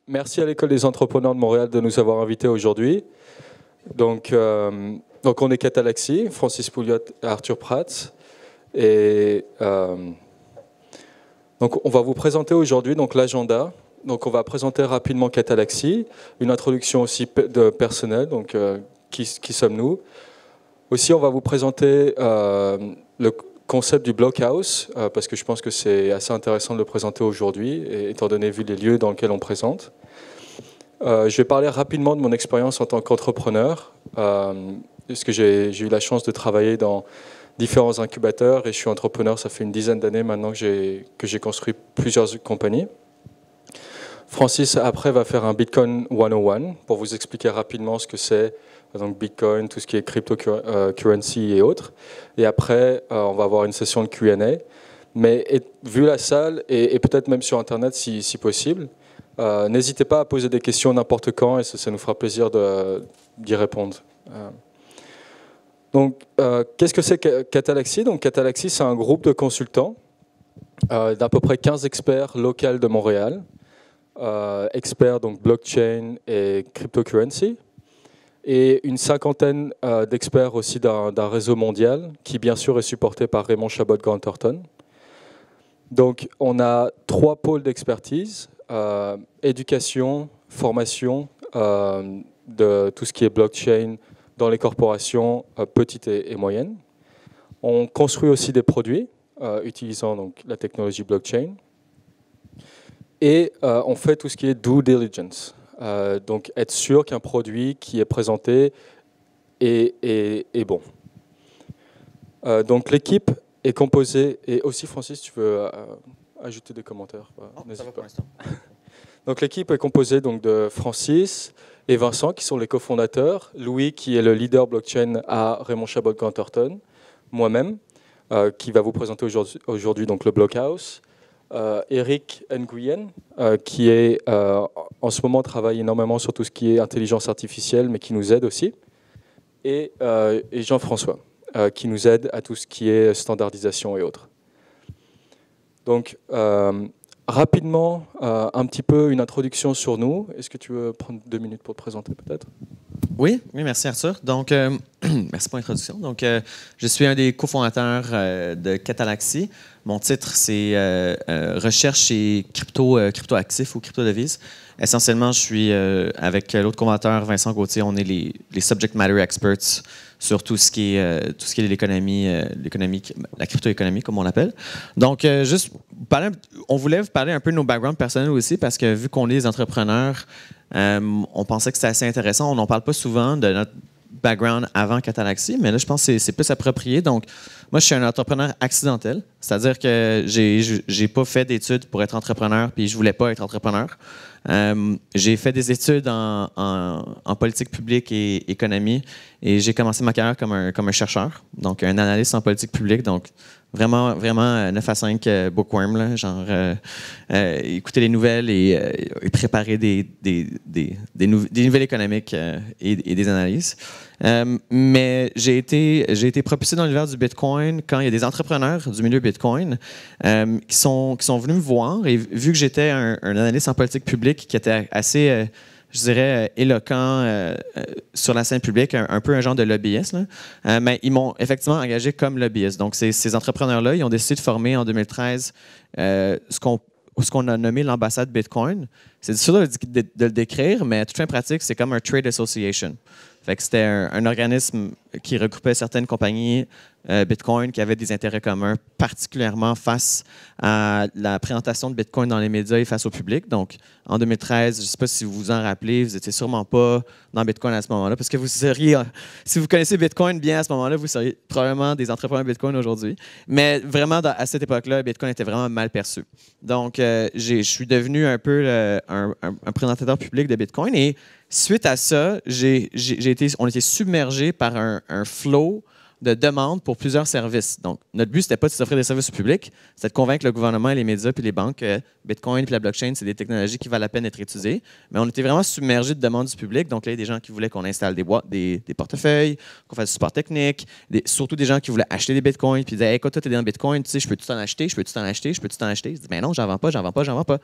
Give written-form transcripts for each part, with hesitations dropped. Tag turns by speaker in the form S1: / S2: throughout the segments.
S1: merci à l'École des entrepreneurs de Montréal de nous avoir invités aujourd'hui. Donc on est Catalaxy, Francis Pouliot et Arthur Prats. Et donc on va vous présenter aujourd'hui l'agenda. Donc on va présenter rapidement Catalaxy, une introduction aussi de personnel, donc qui sommes-nous. Aussi on va vous présenter le concept du Blockhouse, parce que je pense que c'est assez intéressant de le présenter aujourd'hui, étant donné vu les lieux dans lesquels on présente. Je vais parler rapidement de mon expérience en tant qu'entrepreneur, parce que j'ai eu la chance de travailler dans différents incubateurs et je suis entrepreneur, ça fait une dizaine d'années maintenant que j'ai construit plusieurs compagnies. Francis, après, va faire un Bitcoin 101 pour vous expliquer rapidement ce que c'est, donc Bitcoin, tout ce qui est cryptocurrency et autres. Et après, on va avoir une session de Q&A. Mais vu la salle, et peut-être même sur Internet si possible, n'hésitez pas à poser des questions n'importe quand et ça nous fera plaisir d'y répondre. Donc, qu'est-ce que c'est Catalaxy? Donc, Catalaxy, c'est un groupe de consultants d'à peu près 15 experts locaux de Montréal, experts donc blockchain et cryptocurrency, et une cinquantaine d'experts aussi d'un réseau mondial qui, bien sûr, est supporté par Raymond Chabot-Grant Thornton. Donc, on a 3 pôles d'expertise, éducation, formation de tout ce qui est blockchain dans les corporations petites et moyennes. On construit aussi des produits utilisant donc la technologie blockchain. Et on fait tout ce qui est due diligence, donc être sûr qu'un produit qui est présenté est bon. Donc l'équipe est composée, et aussi Francis, tu veux ajouter des commentaires?
S2: Ça va pour l'instant.
S1: Donc l'équipe est composée donc de Francis et Vincent qui sont les cofondateurs, Louis qui est le leader blockchain à Raymond Chabot-Grant Thornton, moi-même qui va vous présenter aujourd'hui donc le Blockhouse. Eric Nguyen, qui est en ce moment travaille énormément sur tout ce qui est intelligence artificielle, mais qui nous aide aussi, et Jean-François, qui nous aide à tout ce qui est standardisation et autres. Donc, rapidement, un petit peu une introduction sur nous. Est-ce que tu veux prendre 2 minutes pour te présenter peut-être?
S2: Oui, merci Arthur. Donc, merci pour l'introduction. Donc, je suis un des cofondateurs de Catalaxy. Mon titre, c'est Recherche et crypto-actifs ou crypto-devises. Essentiellement, je suis avec l'autre cofondateur, Vincent Gauthier, on est les subject matter experts sur tout ce qui est l'économie, la crypto-économie, comme on l'appelle. Donc, on voulait vous parler un peu de nos backgrounds personnels aussi, parce que vu qu'on est des entrepreneurs, on pensait que c'était assez intéressant. On n'en parle pas souvent de notre background avant Catalaxy, mais là, je pense que c'est plus approprié. Donc, moi, je suis un entrepreneur accidentel, c'est-à-dire que j'ai pas fait d'études pour être entrepreneur, puis je voulais pas être entrepreneur. J'ai fait des études en politique publique et économie, et j'ai commencé ma carrière comme un chercheur, donc un analyste en politique publique, donc vraiment 9 à 5 bookworm, là, genre écouter les nouvelles et préparer des nouvelles économiques et des analyses. Mais j'ai été propulsé dans l'univers du Bitcoin quand il y a des entrepreneurs du milieu Bitcoin qui sont venus me voir, et vu que j'étais un analyste en politique publique qui était assez, je dirais, éloquent sur la scène publique, un peu un genre de lobbyiste, là. Mais ils m'ont effectivement engagé comme lobbyiste. Donc, ces entrepreneurs-là, ils ont décidé de former en 2013 ce qu'on a nommé l'ambassade Bitcoin. C'est difficile de le décrire, mais à toute fin pratique, c'est comme un trade association. Fait que c'était un organisme qui regroupait certaines compagnies Bitcoin qui avaient des intérêts communs, particulièrement face à la présentation de Bitcoin dans les médias et face au public. Donc, en 2013, je ne sais pas si vous vous en rappelez, vous n'étiez sûrement pas dans Bitcoin à ce moment-là, parce que vous seriez, si vous connaissez Bitcoin bien à ce moment-là, vous seriez probablement des entrepreneurs Bitcoin aujourd'hui. Mais vraiment, à cette époque-là, Bitcoin était vraiment mal perçu. Donc, je suis devenu un peu un présentateur public de Bitcoin, et suite à ça, on était submergé par un flow de demandes pour plusieurs services. Donc, notre but, ce n'était pas de s'offrir des services au public, c'était de convaincre le gouvernement, les médias puis les banques que Bitcoin et la blockchain, c'est des technologies qui valent la peine d'être étudiées. Mais on était vraiment submergés de demandes du public. Donc, là, il y a des gens qui voulaient qu'on installe des boîtes, des portefeuilles, qu'on fasse du support technique, surtout des gens qui voulaient acheter des Bitcoins puis disaient hey, écoute, toi, tu es dans le Bitcoin, tu sais, je peux tout t'en acheter, je peux tout t'en acheter, je peux tout t'en acheter. Je dis mais non, j'en vends pas, j'en vends pas, j'en vends pas.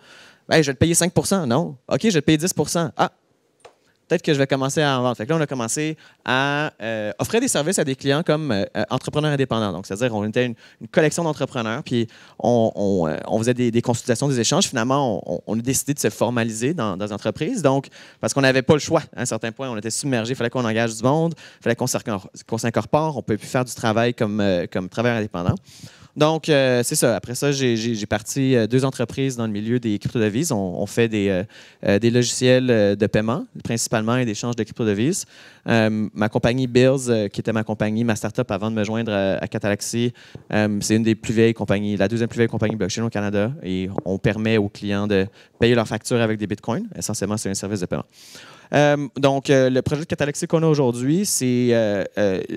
S2: Hey, je vais te payer 5 non. OK, je vais te payer 10 Ah, peut-être que je vais commencer à en vendre. Fait que là, on a commencé à offrir des services à des clients comme entrepreneurs indépendants. Donc, c'est-à-dire, on était une collection d'entrepreneurs, puis on faisait des consultations, des échanges. Finalement, on a décidé de se formaliser dans des entreprises. Donc, parce qu'on n'avait pas le choix. À un certain point, on était submergés. Il fallait qu'on engage du monde, il fallait qu'on s'incorpore. On ne pouvait plus faire du travail comme travailleur indépendant. Donc, c'est ça. Après ça, j'ai parti 2 entreprises dans le milieu des crypto-devises. On fait des logiciels de paiement, principalement, et d'échange de crypto-devises. Ma compagnie Bills, qui était ma startup avant de me joindre à Catalaxy, c'est une des plus vieilles compagnies, la 2e plus vieille compagnie blockchain au Canada. Et on permet aux clients de payer leurs factures avec des bitcoins. Essentiellement, c'est un service de paiement. Donc, le projet de Catalaxy qu'on a aujourd'hui, c'est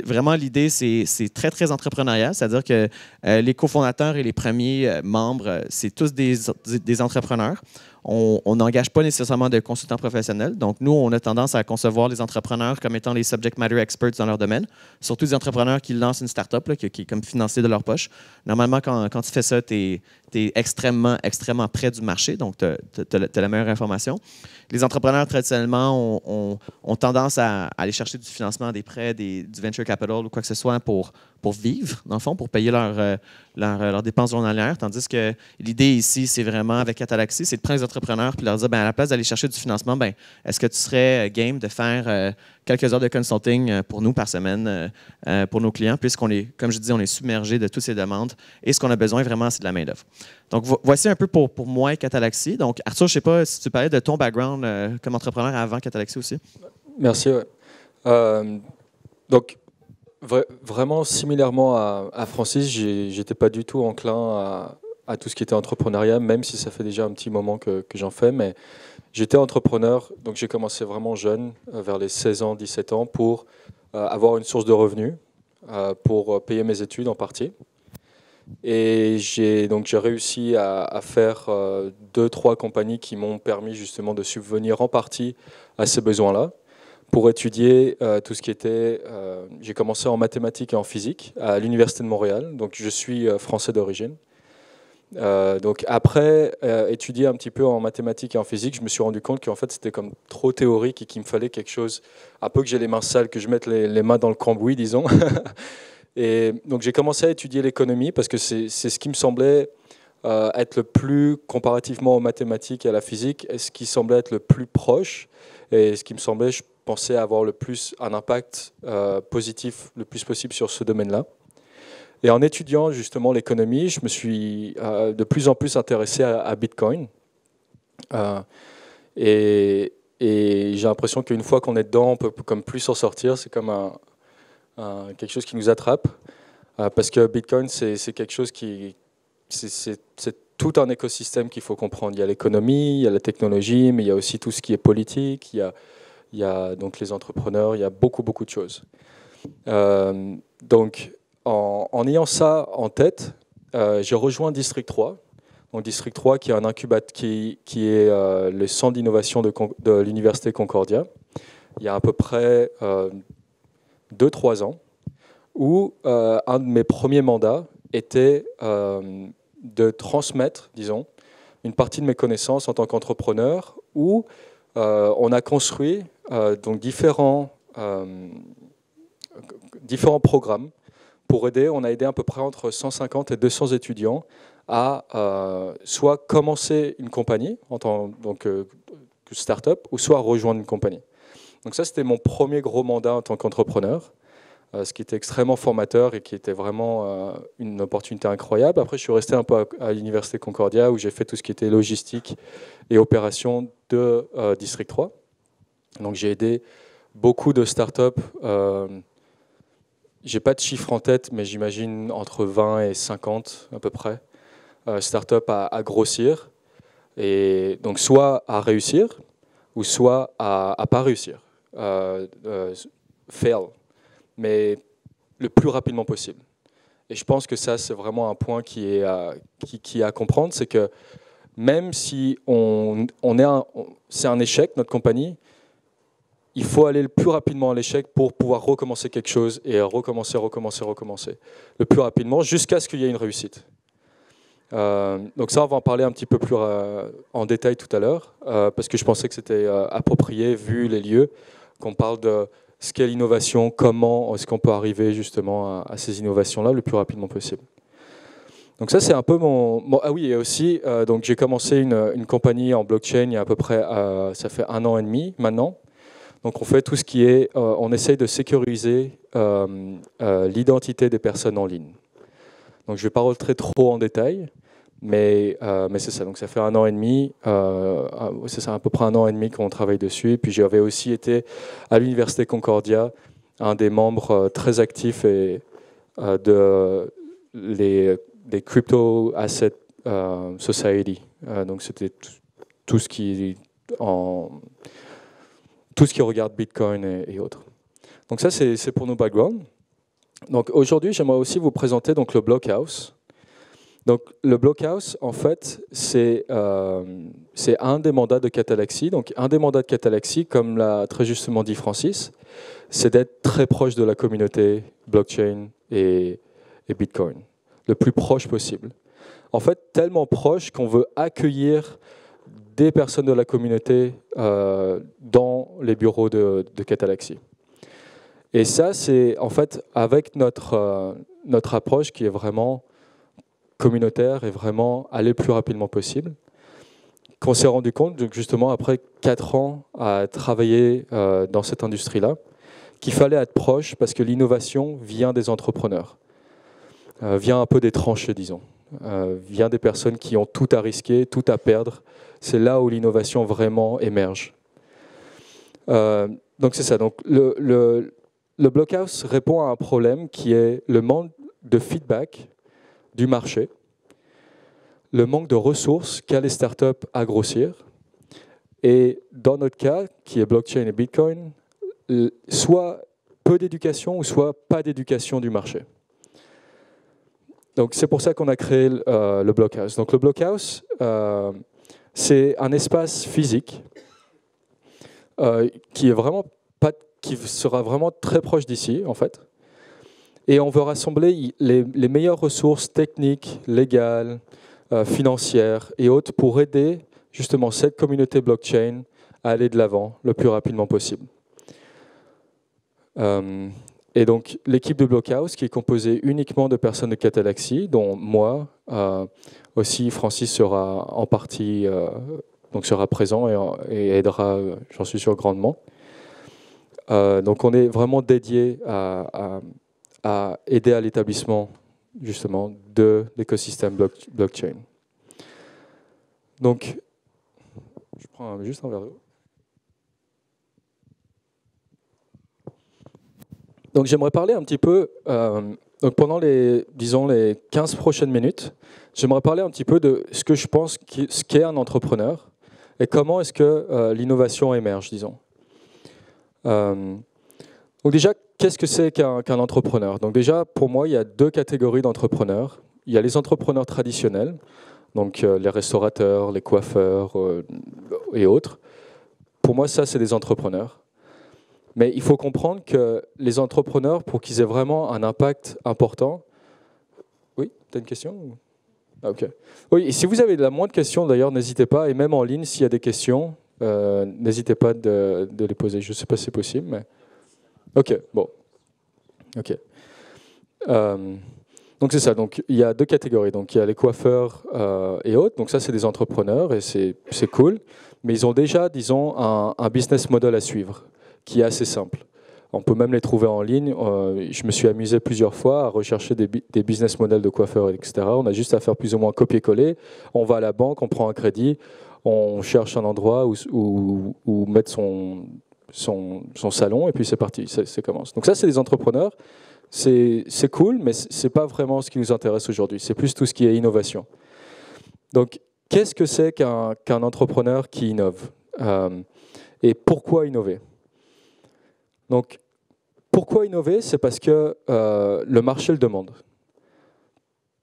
S2: vraiment l'idée, c'est très, très entrepreneurial. C'est-à-dire que les cofondateurs et les premiers membres, c'est tous des entrepreneurs. On n'engage pas nécessairement de consultants professionnels. Donc, nous, on a tendance à concevoir les entrepreneurs comme étant les subject matter experts dans leur domaine, surtout des entrepreneurs qui lancent une start-up qui est comme financée de leur poche. Normalement, quand tu fais ça, tu es extrêmement, extrêmement près du marché, donc tu as la meilleure information. Les entrepreneurs, traditionnellement, ont tendance à aller chercher du financement, des prêts, du venture capital ou quoi que ce soit pour vivre, dans le fond, pour payer leurs dépenses journalières. Tandis que l'idée ici, c'est vraiment, avec Catalaxy, c'est de prendre les entrepreneurs et leur dire, ben, à la place d'aller chercher du financement, ben, est-ce que tu serais game de faire quelques heures de consulting pour nous par semaine, pour nos clients, puisqu'on est, comme je dis, on est submergé de toutes ces demandes. Et ce qu'on a besoin, vraiment, c'est de la main-d'œuvre. Donc, voici un peu pour moi et Catalaxy. Donc, Arthur, je ne sais pas si tu parlais de ton background comme entrepreneur avant Catalaxy aussi.
S1: Merci. Ouais. Donc, vraiment, similairement à Francis, j'étais pas du tout enclin à tout ce qui était entrepreneuriat, même si ça fait déjà un petit moment que j'en fais. Mais j'étais entrepreneur, donc j'ai commencé vraiment jeune, vers les 16 ans, 17 ans, pour avoir une source de revenus, pour payer mes études en partie. Et j'ai réussi à faire 2-3 compagnies qui m'ont permis justement de subvenir en partie à ces besoins-là. Pour étudier tout ce qui était... j'ai commencé en mathématiques et en physique à l'Université de Montréal, donc je suis français d'origine. Donc après étudier un petit peu en mathématiques et en physique, je me suis rendu compte qu'en fait c'était comme trop théorique et qu'il me fallait quelque chose, un peu que j'ai les mains sales, que je mette les mains dans le cambouis, disons. Et donc j'ai commencé à étudier l'économie parce que c'est ce qui me semblait être le plus, comparativement aux mathématiques et à la physique, et ce qui semblait être le plus proche et ce qui me semblait, je pensais avoir le plus un impact positif le plus possible sur ce domaine-là. Et en étudiant justement l'économie, je me suis de plus en plus intéressé à Bitcoin. Et j'ai l'impression qu'une fois qu'on est dedans, on peut comme plus s'en sortir. C'est comme quelque chose qui nous attrape. Parce que Bitcoin, c'est quelque chose qui... C'est tout un écosystème qu'il faut comprendre. Il y a l'économie, il y a la technologie, mais il y a aussi tout ce qui est politique, il y a donc les entrepreneurs, il y a beaucoup, beaucoup de choses. Donc, en ayant ça en tête, j'ai rejoint District 3. Donc, District 3, qui est un incubateur, qui est le centre d'innovation de l'Université Concordia, il y a à peu près 2-3 ans, où un de mes premiers mandats était de transmettre, disons, une partie de mes connaissances en tant qu'entrepreneur, où on a construit donc différents programmes pour aider. On a aidé à peu près entre 150 et 200 étudiants à soit commencer une compagnie en tant que start-up, ou soit rejoindre une compagnie. Donc ça, c'était mon premier gros mandat en tant qu'entrepreneur, ce qui était extrêmement formateur et qui était vraiment une opportunité incroyable. Après, je suis resté un peu à l'Université Concordia, où j'ai fait tout ce qui était logistique et opération de District 3. Donc j'ai aidé beaucoup de startups. J'ai pas de chiffre en tête, mais j'imagine entre 20 et 50 à peu près, startups à grossir. Et donc soit à réussir, ou soit à pas réussir. Fail. Mais le plus rapidement possible. Et je pense que ça, c'est vraiment un point qui est à comprendre, c'est que même si c'est un échec, notre compagnie, il faut aller le plus rapidement à l'échec pour pouvoir recommencer quelque chose et recommencer le plus rapidement jusqu'à ce qu'il y ait une réussite. Donc ça, on va en parler un petit peu plus en détail tout à l'heure, parce que je pensais que c'était approprié, vu les lieux, qu'on parle de ce qu'est l'innovation, comment est-ce qu'on peut arriver justement à ces innovations-là le plus rapidement possible. Donc ça, c'est un peu Ah oui, et aussi, donc j'ai commencé une compagnie en blockchain il y a à peu près, ça fait 1 an et demi maintenant. Donc on fait tout ce qui est, on essaye de sécuriser l'identité des personnes en ligne. Donc je ne vais pas rentrer trop en détail, mais c'est ça. Donc ça fait 1 an et demi, c'est ça, à peu près 1 an et demi qu'on travaille dessus. Et puis j'avais aussi été à l'Université Concordia, un des membres très actifs des Crypto Asset Society. Donc c'était tout ce qui regarde Bitcoin et autres. Donc ça, c'est pour nos backgrounds. Donc aujourd'hui, j'aimerais aussi vous présenter donc, le Blockhouse. Donc le Blockhouse, en fait, c'est un des mandats de Catalaxy. Donc un des mandats de Catalaxy, comme l'a très justement dit Francis, c'est d'être très proche de la communauté blockchain et Bitcoin, le plus proche possible. En fait, tellement proche qu'on veut accueillir des personnes de la communauté dans les bureaux de Catalaxy. Et ça, c'est en fait avec notre approche qui est vraiment communautaire et vraiment aller le plus rapidement possible, qu'on s'est rendu compte, donc justement après 4 ans à travailler dans cette industrie-là, qu'il fallait être proche parce que l'innovation vient des entrepreneurs, vient un peu des tranchées, disons, vient des personnes qui ont tout à risquer, tout à perdre. C'est là où l'innovation vraiment émerge. Donc c'est ça. Donc le Blockhouse répond à un problème qui est le manque de feedback du marché, le manque de ressources qu'a les startups à grossir. Et dans notre cas, qui est blockchain et Bitcoin, soit peu d'éducation ou soit pas d'éducation du marché. Donc c'est pour ça qu'on a créé le Blockhouse. Donc le Blockhouse, c'est un espace physique qui sera vraiment très proche d'ici, en fait. Et on veut rassembler les meilleures ressources techniques, légales, financières et autres pour aider justement cette communauté blockchain à aller de l'avant le plus rapidement possible. Et donc l'équipe de Blockhouse, qui est composée uniquement de personnes de Catalaxy, dont moi, aussi Francis sera en partie, donc sera présent et aidera, j'en suis sûr, grandement. Donc on est vraiment dédié à aider à l'établissement justement de l'écosystème blockchain. Donc, je prends juste un verre d'eau. Donc j'aimerais parler un petit peu, donc pendant les 15 prochaines minutes, j'aimerais parler un petit peu de ce que je pense ce qu'est un entrepreneur et comment est-ce que l'innovation émerge, disons. Donc déjà, qu'est-ce que c'est qu'un entrepreneur? Donc déjà, pour moi, il y a 2 catégories d'entrepreneurs. Il y a les entrepreneurs traditionnels, donc les restaurateurs, les coiffeurs et autres. Pour moi, ça, c'est des entrepreneurs. Mais il faut comprendre que les entrepreneurs, pour qu'ils aient vraiment un impact important... Oui, tu as une question? Ah, ok. Oui, et si vous avez la moindre question, d'ailleurs, n'hésitez pas. Et même en ligne, s'il y a des questions, n'hésitez pas de les poser. Je ne sais pas si c'est possible, mais... Ok, bon. Ok. Donc c'est ça. Donc il y a 2 catégories. Donc il y a les coiffeurs et autres. Donc ça, c'est des entrepreneurs et c'est cool. Mais ils ont déjà, disons, un business model à suivre qui est assez simple. On peut même les trouver en ligne. Je me suis amusé plusieurs fois à rechercher des business models de coiffeurs, etc. On a juste à faire plus ou moins copier-coller. On va à la banque, on prend un crédit, on cherche un endroit où mettre son salon et puis c'est parti, ça commence. Donc ça, c'est des entrepreneurs. C'est cool, mais ce n'est pas vraiment ce qui nous intéresse aujourd'hui. C'est plus tout ce qui est innovation. Donc, qu'est-ce que c'est qu'un entrepreneur qui innove et pourquoi innover? Donc, pourquoi innover? C'est parce que le marché le demande.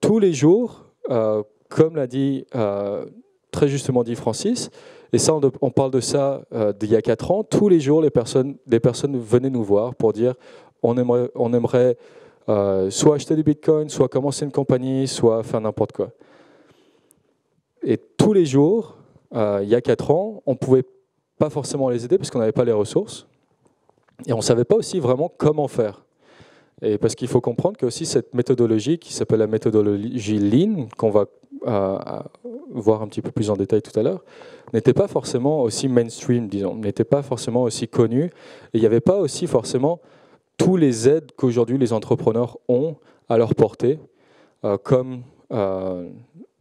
S1: Tous les jours, comme l'a dit très justement dit Francis, et ça on parle de ça d'il y a 4 ans, tous les jours des personnes venaient nous voir pour dire on aimerait soit acheter du Bitcoin, soit commencer une compagnie, soit faire n'importe quoi. Et tous les jours, il y a 4 ans, on ne pouvait pas forcément les aider parce qu'on n'avait pas les ressources. Et on ne savait pas aussi vraiment comment faire. Et parce qu'il faut comprendre que aussi cette méthodologie qui s'appelle la méthodologie Lean, qu'on va voir un petit peu plus en détail tout à l'heure, n'était pas forcément aussi mainstream, disons, n'était pas forcément aussi connue. Et il n'y avait pas aussi forcément tous les aides qu'aujourd'hui les entrepreneurs ont à leur portée, comme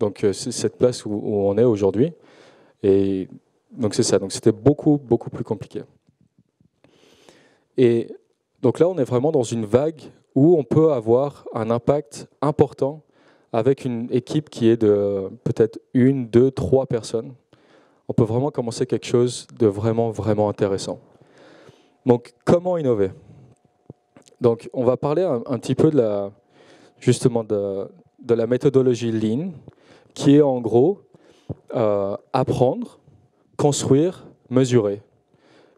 S1: donc cette place où on est aujourd'hui. Et donc c'est ça. Donc c'était beaucoup plus compliqué. Et donc là, on est vraiment dans une vague où on peut avoir un impact important avec une équipe qui est de peut-être 1, 2, 3 personnes. On peut vraiment commencer quelque chose de vraiment intéressant. Donc, comment innover? Donc, on va parler un petit peu justement de la méthodologie Lean, qui est en gros apprendre, construire, mesurer.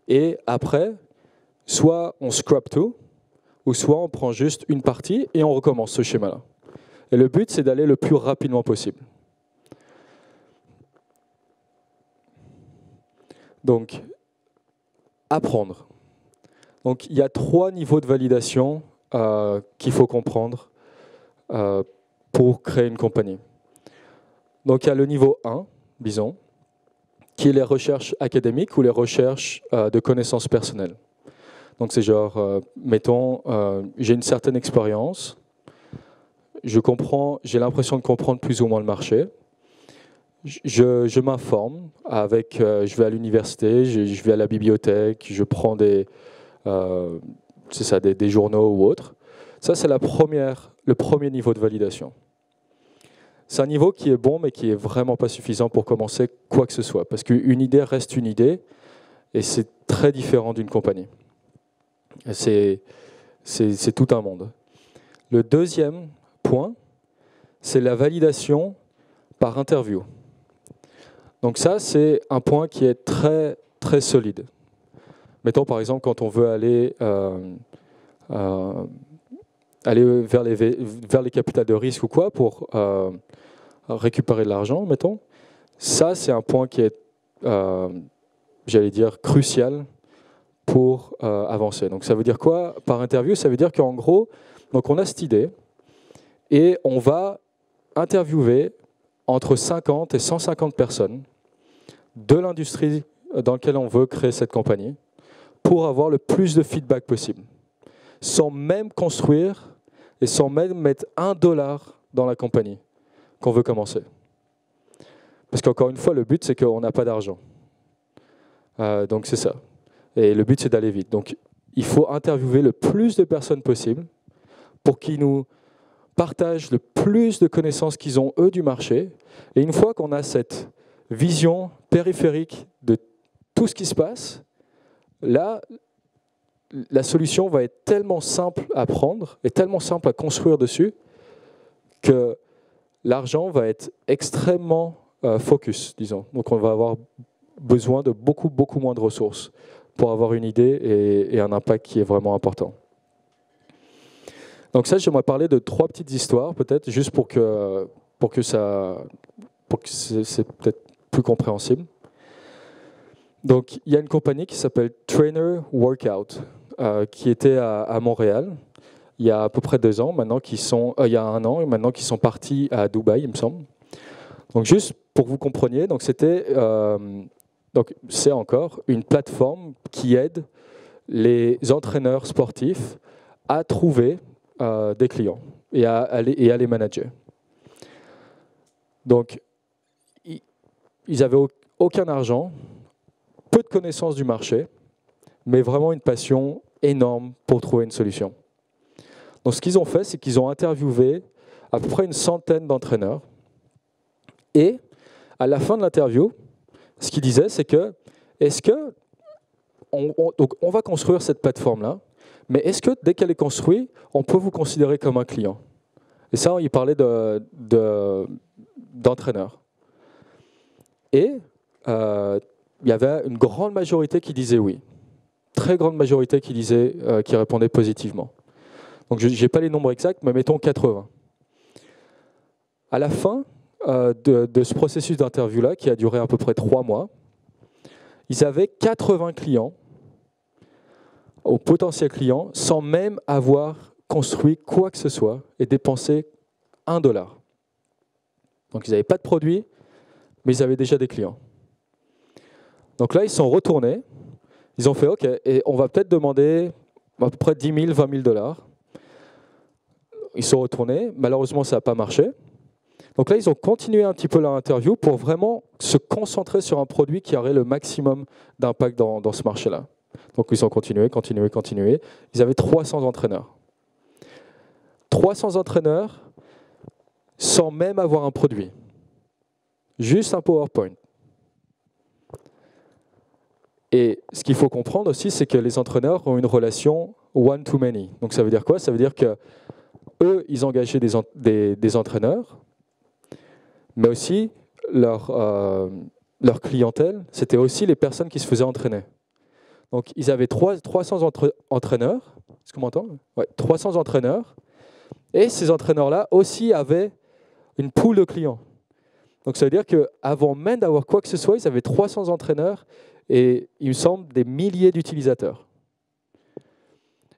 S1: Et après, soit on scrap tout, ou soit on prend juste une partie et on recommence ce schéma-là. Et le but, c'est d'aller le plus rapidement possible. Donc, apprendre. Donc, il y a 3 niveaux de validation qu'il faut comprendre pour créer une compagnie. Donc, il y a le niveau 1, disons, qui est les recherches académiques ou les recherches de connaissances personnelles. Donc c'est genre, mettons, j'ai une certaine expérience, j'ai l'impression de comprendre plus ou moins le marché, je m'informe, je vais à l'université, je vais à la bibliothèque, je prends des journaux ou autres. Ça, c'est le premier niveau de validation. C'est un niveau qui est bon, mais qui n'est vraiment pas suffisant pour commencer quoi que ce soit, parce qu'une idée reste une idée, et c'est très différent d'une compagnie. C'est tout un monde. Le deuxième point, c'est la validation par interview. Donc ça, c'est un point qui est très solide. Mettons par exemple quand on veut aller vers les capitales de risque ou quoi pour récupérer de l'argent, mettons. Ça, c'est un point qui est, j'allais dire, crucial pour avancer. Donc ça veut dire quoi par interview? Ça veut dire qu'en gros, donc on a cette idée et on va interviewer entre 50 et 150 personnes de l'industrie dans laquelle on veut créer cette compagnie pour avoir le plus de feedback possible, sans même construire et sans même mettre $1 dans la compagnie qu'on veut commencer. Parce qu'encore une fois, le but, c'est qu'on n'a pas d'argent. Donc c'est ça. Et le but, c'est d'aller vite. Donc, il faut interviewer le plus de personnes possible pour qu'ils nous partagent le plus de connaissances qu'ils ont, eux, du marché. Et une fois qu'on a cette vision périphérique de tout ce qui se passe, là, la solution va être tellement simple à prendre et tellement simple à construire dessus que l'argent va être extrêmement focus, disons. Donc, on va avoir besoin de beaucoup moins de ressources pour avoir une idée et un impact qui est vraiment important. Donc ça, j'aimerais parler de 3 petites histoires, peut-être, juste pour que c'est peut-être plus compréhensible. Donc, il y a une compagnie qui s'appelle Trainer Workout, qui était à Montréal, il y a à peu près 2 ans, maintenant il y a 1 an, maintenant qu'ils sont partis à Dubaï, il me semble. Donc, juste pour que vous compreniez, donc c'est encore une plateforme qui aide les entraîneurs sportifs à trouver des clients et à les manager. Donc, ils n'avaient aucun argent, peu de connaissances du marché, mais vraiment une passion énorme pour trouver une solution. Donc, ce qu'ils ont fait, c'est qu'ils ont interviewé à peu près une centaine d'entraîneurs et à la fin de l'interview, ce qu'il disait, c'est que, on va construire cette plateforme-là, Mais est-ce que dès qu'elle est construite, on peut vous considérer comme un client? Et ça, il parlait d'entraîneur. Et il y avait une grande majorité qui disait oui. Très grande majorité qui répondait positivement. Donc je n'ai pas les nombres exacts, mais mettons 80. À la fin de ce processus d'interview-là, qui a duré à peu près 3 mois, ils avaient 80 clients, aux potentiels clients, sans même avoir construit quoi que ce soit et dépensé $1. Donc ils n'avaient pas de produit, mais ils avaient déjà des clients. Donc là, ils sont retournés, ils ont fait OK, et on va peut-être demander à peu près 10 000, 20 000 $. Ils sont retournés, malheureusement ça n'a pas marché. Donc là, ils ont continué un petit peu leur interview pour vraiment se concentrer sur un produit qui aurait le maximum d'impact dans ce marché-là. Donc ils ont continué. Ils avaient 300 entraîneurs. 300 entraîneurs sans même avoir un produit. Juste un PowerPoint. Et ce qu'il faut comprendre aussi, c'est que les entraîneurs ont une relation one-to-many. Donc ça veut dire quoi? Ça veut dire que eux, ils engageaient des entraîneurs, mais aussi leur clientèle, c'était aussi les personnes qui se faisaient entraîner. Donc ils avaient 300 entraîneurs, est-ce qu'on m'entend? Ouais, 300 entraîneurs, et ces entraîneurs-là aussi avaient une pool de clients. Donc ça veut dire qu'avant même d'avoir quoi que ce soit, ils avaient 300 entraîneurs et, il me semble, des milliers d'utilisateurs.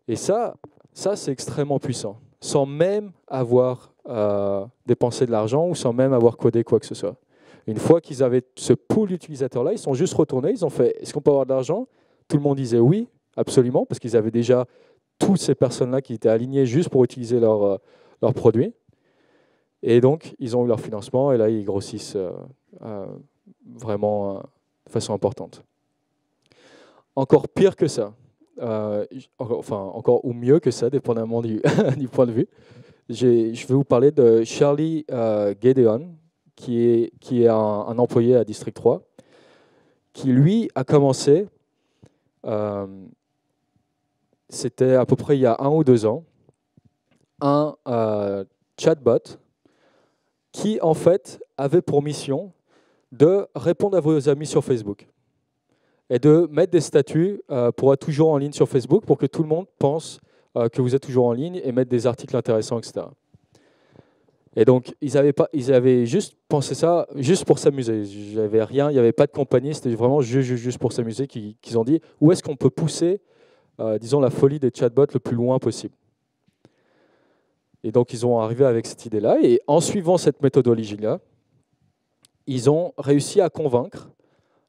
S1: Et ça c'est extrêmement puissant, sans même avoir dépensé de l'argent ou sans même avoir codé quoi que ce soit. Une fois qu'ils avaient ce pool d'utilisateurs-là, ils sont juste retournés, ils ont fait « Est-ce qu'on peut avoir de l'argent ?» Tout le monde disait oui, absolument, parce qu'ils avaient déjà toutes ces personnes-là qui étaient alignées juste pour utiliser leurs produits. Et donc, ils ont eu leur financement et là, ils grossissent vraiment de façon importante. Encore pire que ça, encore ou mieux que ça, dépendamment du point de vue. Je vais vous parler de Charlie Gedeon, qui est un employé à District 3, qui lui a commencé, c'était à peu près il y a 1 ou 2 ans, un chatbot qui en fait avait pour mission de répondre à vos amis sur Facebook et de mettre des statuts pour être toujours en ligne sur Facebook pour que tout le monde pense que vous êtes toujours en ligne et mettre des articles intéressants, etc. Et donc, ils avaient juste pensé ça juste pour s'amuser. Il n'y avait pas de compagnie, c'était vraiment juste pour s'amuser qu'ils ont dit où est-ce qu'on peut pousser, disons, la folie des chatbots le plus loin possible. Et donc, ils ont arrivé avec cette idée-là. Et en suivant cette méthodologie-là, ils ont réussi à convaincre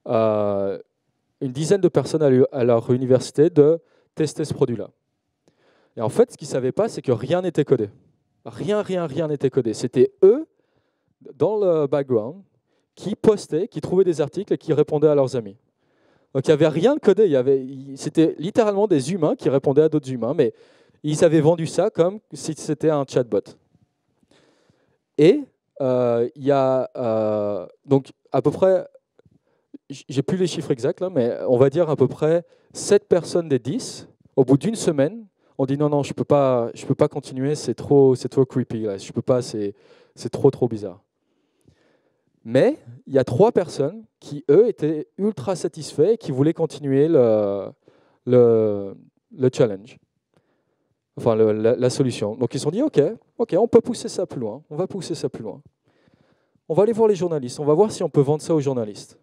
S1: une dizaine de personnes à leur université de tester ce produit-là. Et en fait, ce qu'ils ne savaient pas, c'est que rien n'était codé. Rien n'était codé. C'était eux, dans le background, qui postaient, qui trouvaient des articles et qui répondaient à leurs amis. Donc il n'y avait rien de codé. C'était littéralement des humains qui répondaient à d'autres humains, mais ils avaient vendu ça comme si c'était un chatbot. Et il y a donc à peu près, j'ai plus les chiffres exacts là, mais on va dire à peu près 7 personnes des 10, au bout d'une semaine, on dit non, je peux pas continuer, c'est trop creepy, là. Je peux pas, c'est trop bizarre. Mais il y a 3 personnes qui, eux, étaient ultra satisfaits et qui voulaient continuer le challenge, enfin la solution. Donc ils se sont dit, OK, on peut pousser ça plus loin, on va pousser ça plus loin. On va aller voir les journalistes, on va voir si on peut vendre ça aux journalistes.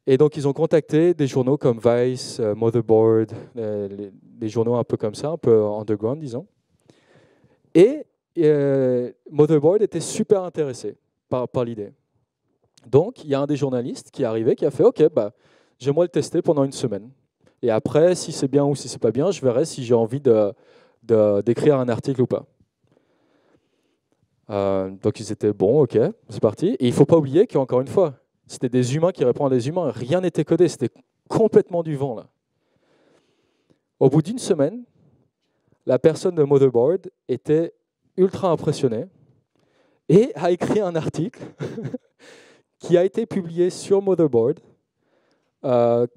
S1: Et donc, ils ont contacté des journaux comme Vice, Motherboard, des journaux un peu comme ça, un peu underground, disons. Et Motherboard était super intéressé par l'idée. Donc, il y a un des journalistes qui est arrivé, qui a fait « OK, j'aimerais le tester pendant 1 semaine. Et après, si c'est bien ou si c'est pas bien, je verrai si j'ai envie d'écrire un article ou pas. » Donc, ils étaient « Bon, OK, c'est parti. » Et il ne faut pas oublier qu'encore une fois, c'était des humains qui répondent à des humains. Rien n'était codé. C'était complètement du vent, là. Au bout d'1 semaine, la personne de Motherboard était ultra impressionnée et a écrit un article qui a été publié sur Motherboard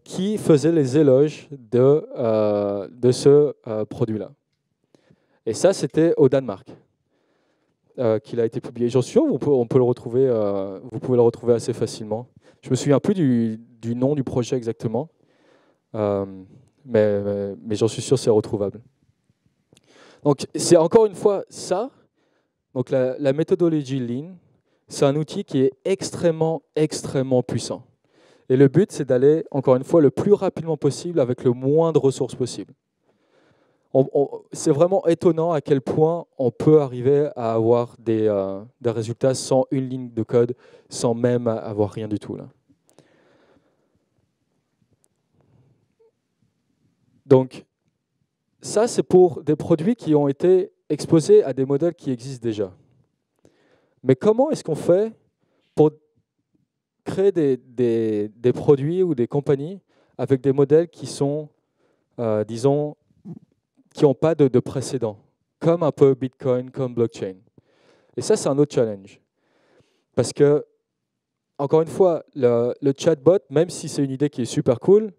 S1: qui faisait les éloges de ce produit-là. Et ça, c'était au Danemark qu'il a été publié. J'en suis sûr, on peut le retrouver, vous pouvez le retrouver assez facilement. Je me souviens plus du nom du projet exactement, mais j'en suis sûr c'est retrouvable. Donc c'est encore une fois ça. Donc la méthodologie Lean, c'est un outil qui est extrêmement puissant. Et le but, c'est d'aller, encore une fois, le plus rapidement possible avec le moins de ressources possible. C'est vraiment étonnant à quel point on peut arriver à avoir des résultats sans une ligne de code, sans même avoir rien du tout, là. Donc, ça, c'est pour des produits qui ont été exposés à des modèles qui existent déjà. Mais comment est-ce qu'on fait pour créer des produits ou des compagnies avec des modèles qui sont, disons, qui n'ont pas de précédent, comme un peu Bitcoin, comme blockchain. Et ça, c'est un autre challenge. Parce que, encore une fois, le chatbot, même si c'est une idée qui est super cool,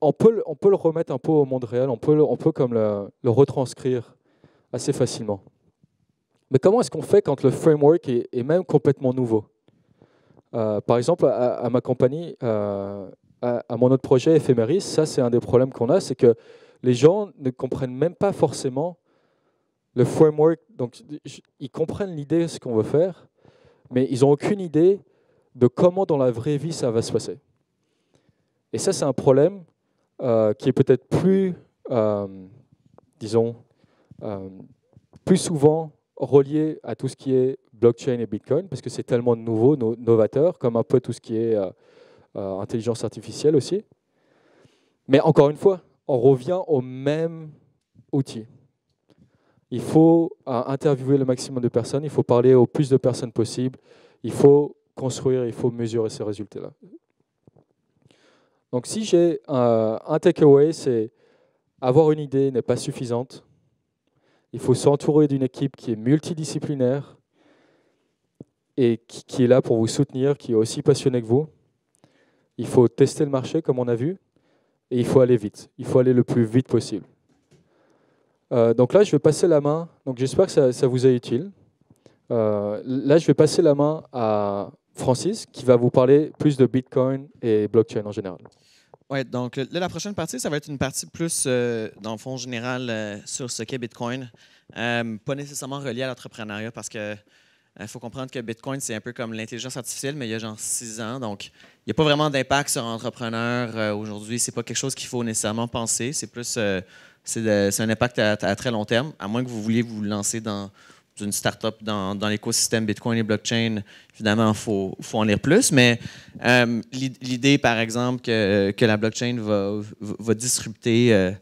S1: on peut le remettre un peu au monde réel, on peut comme le retranscrire assez facilement. Mais comment est-ce qu'on fait quand le framework est même complètement nouveau? Par exemple, à ma compagnie, à mon autre projet Ephemeris, ça c'est un des problèmes qu'on a, c'est que les gens ne comprennent même pas forcément le framework. Donc, ils comprennent l'idée de ce qu'on veut faire, mais ils n'ont aucune idée de comment dans la vraie vie ça va se passer. Et ça, c'est un problème qui est peut-être plus, disons, plus souvent relié à tout ce qui est blockchain et Bitcoin, parce que c'est tellement nouveau, novateur, comme un peu tout ce qui est intelligence artificielle aussi. Mais encore une fois, on revient au même outil. Il faut interviewer le maximum de personnes, il faut parler au plus de personnes possible, il faut construire, il faut mesurer ces résultats-là. Donc si j'ai un takeaway, c'est avoir une idée n'est pas suffisante. Il faut s'entourer d'une équipe qui est multidisciplinaire et qui est là pour vous soutenir, qui est aussi passionnée que vous. Il faut tester le marché, comme on a vu, et il faut aller vite. Il faut aller le plus vite possible. Donc là, je vais passer la main. Donc j'espère que ça vous est utile. Là, je vais passer la main à Francis, qui va vous parler plus de Bitcoin et blockchain en général.
S2: Oui, donc là, la prochaine partie, ça va être une partie plus, dans le fond, général sur ce qu'est Bitcoin. Pas nécessairement relié à l'entrepreneuriat parce que faut comprendre que Bitcoin, c'est un peu comme l'intelligence artificielle, mais il y a genre 6 ans. Donc, il n'y a pas vraiment d'impact sur l'entrepreneur aujourd'hui. Ce n'est pas quelque chose qu'il faut nécessairement penser. C'est plus c'est un impact à très long terme, à moins que vous vouliez vous lancer dans une start-up dans l'écosystème Bitcoin et blockchain. Évidemment, il faut en lire plus, mais l'idée, par exemple, que la blockchain va disrupter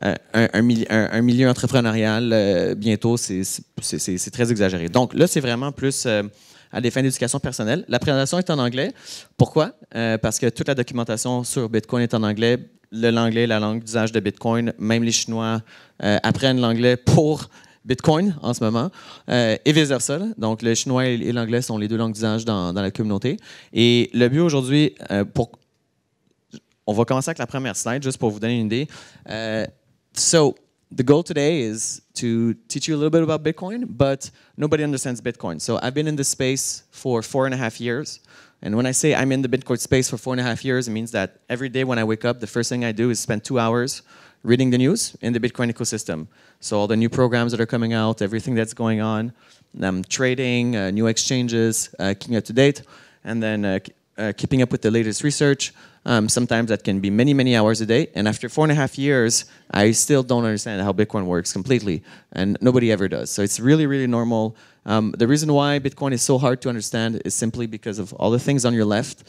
S2: un milieu entrepreneurial bientôt, c'est très exagéré. Donc là, c'est vraiment plus à des fins d'éducation personnelle. La présentation est en anglais. Pourquoi? Parce que toute la documentation sur Bitcoin est en anglais. L'anglais est la langue d'usage de Bitcoin. Même les Chinois apprennent l'anglais pour Bitcoin en ce moment, et vice-versa. Donc, le chinois et l'anglais sont les deux langues d'usage dans la communauté. Et le but aujourd'hui, on va commencer avec la première slide, juste pour vous donner une idée. So, the goal today is to teach you a little bit about Bitcoin, but nobody understands Bitcoin. So, I've been in this space for 4.5 years. And when I say I'm in the Bitcoin space for 4.5 years, it means that every day when I wake up, the first thing I do is spend 2 hours reading the news in the Bitcoin ecosystem. So all the new programs that are coming out, everything that's going on, trading, new exchanges, keeping up to date, and then keeping up with the latest research. Sometimes that can be many, many hours a day. And after 4.5 years, I still don't understand how Bitcoin works completely. And nobody ever does. So it's really, really normal. The reason why Bitcoin is so hard to understand is simply because of all the things on your left.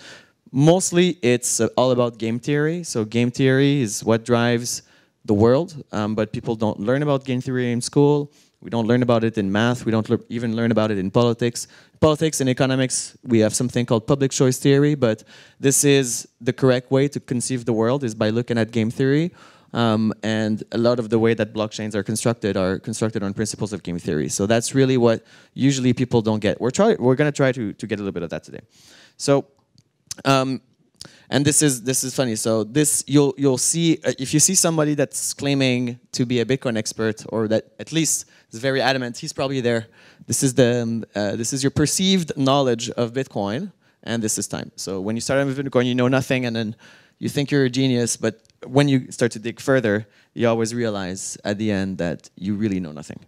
S2: Mostly, it's all about game theory. So game theory is what drives the world, but people don't learn about game theory in school. We don't learn about it in math. We don't even learn about it in politics. Politics and economics, we have something called public choice theory, but this is the correct way to conceive the world is by looking at game theory. And a lot of the way that blockchains are constructed on principles of game theory. So that's really what usually people don't get. We're going to try to get a little bit of that today. So And this is funny. So this you'll see if you see somebody that's claiming to be a Bitcoin expert, or that at least is very adamant, he's probably there. This is your perceived knowledge of Bitcoin, and this is time. So when you start out with Bitcoin, you know nothing, and then you think you're a genius, but when you start to dig further, you always realize at the end that you really know nothing.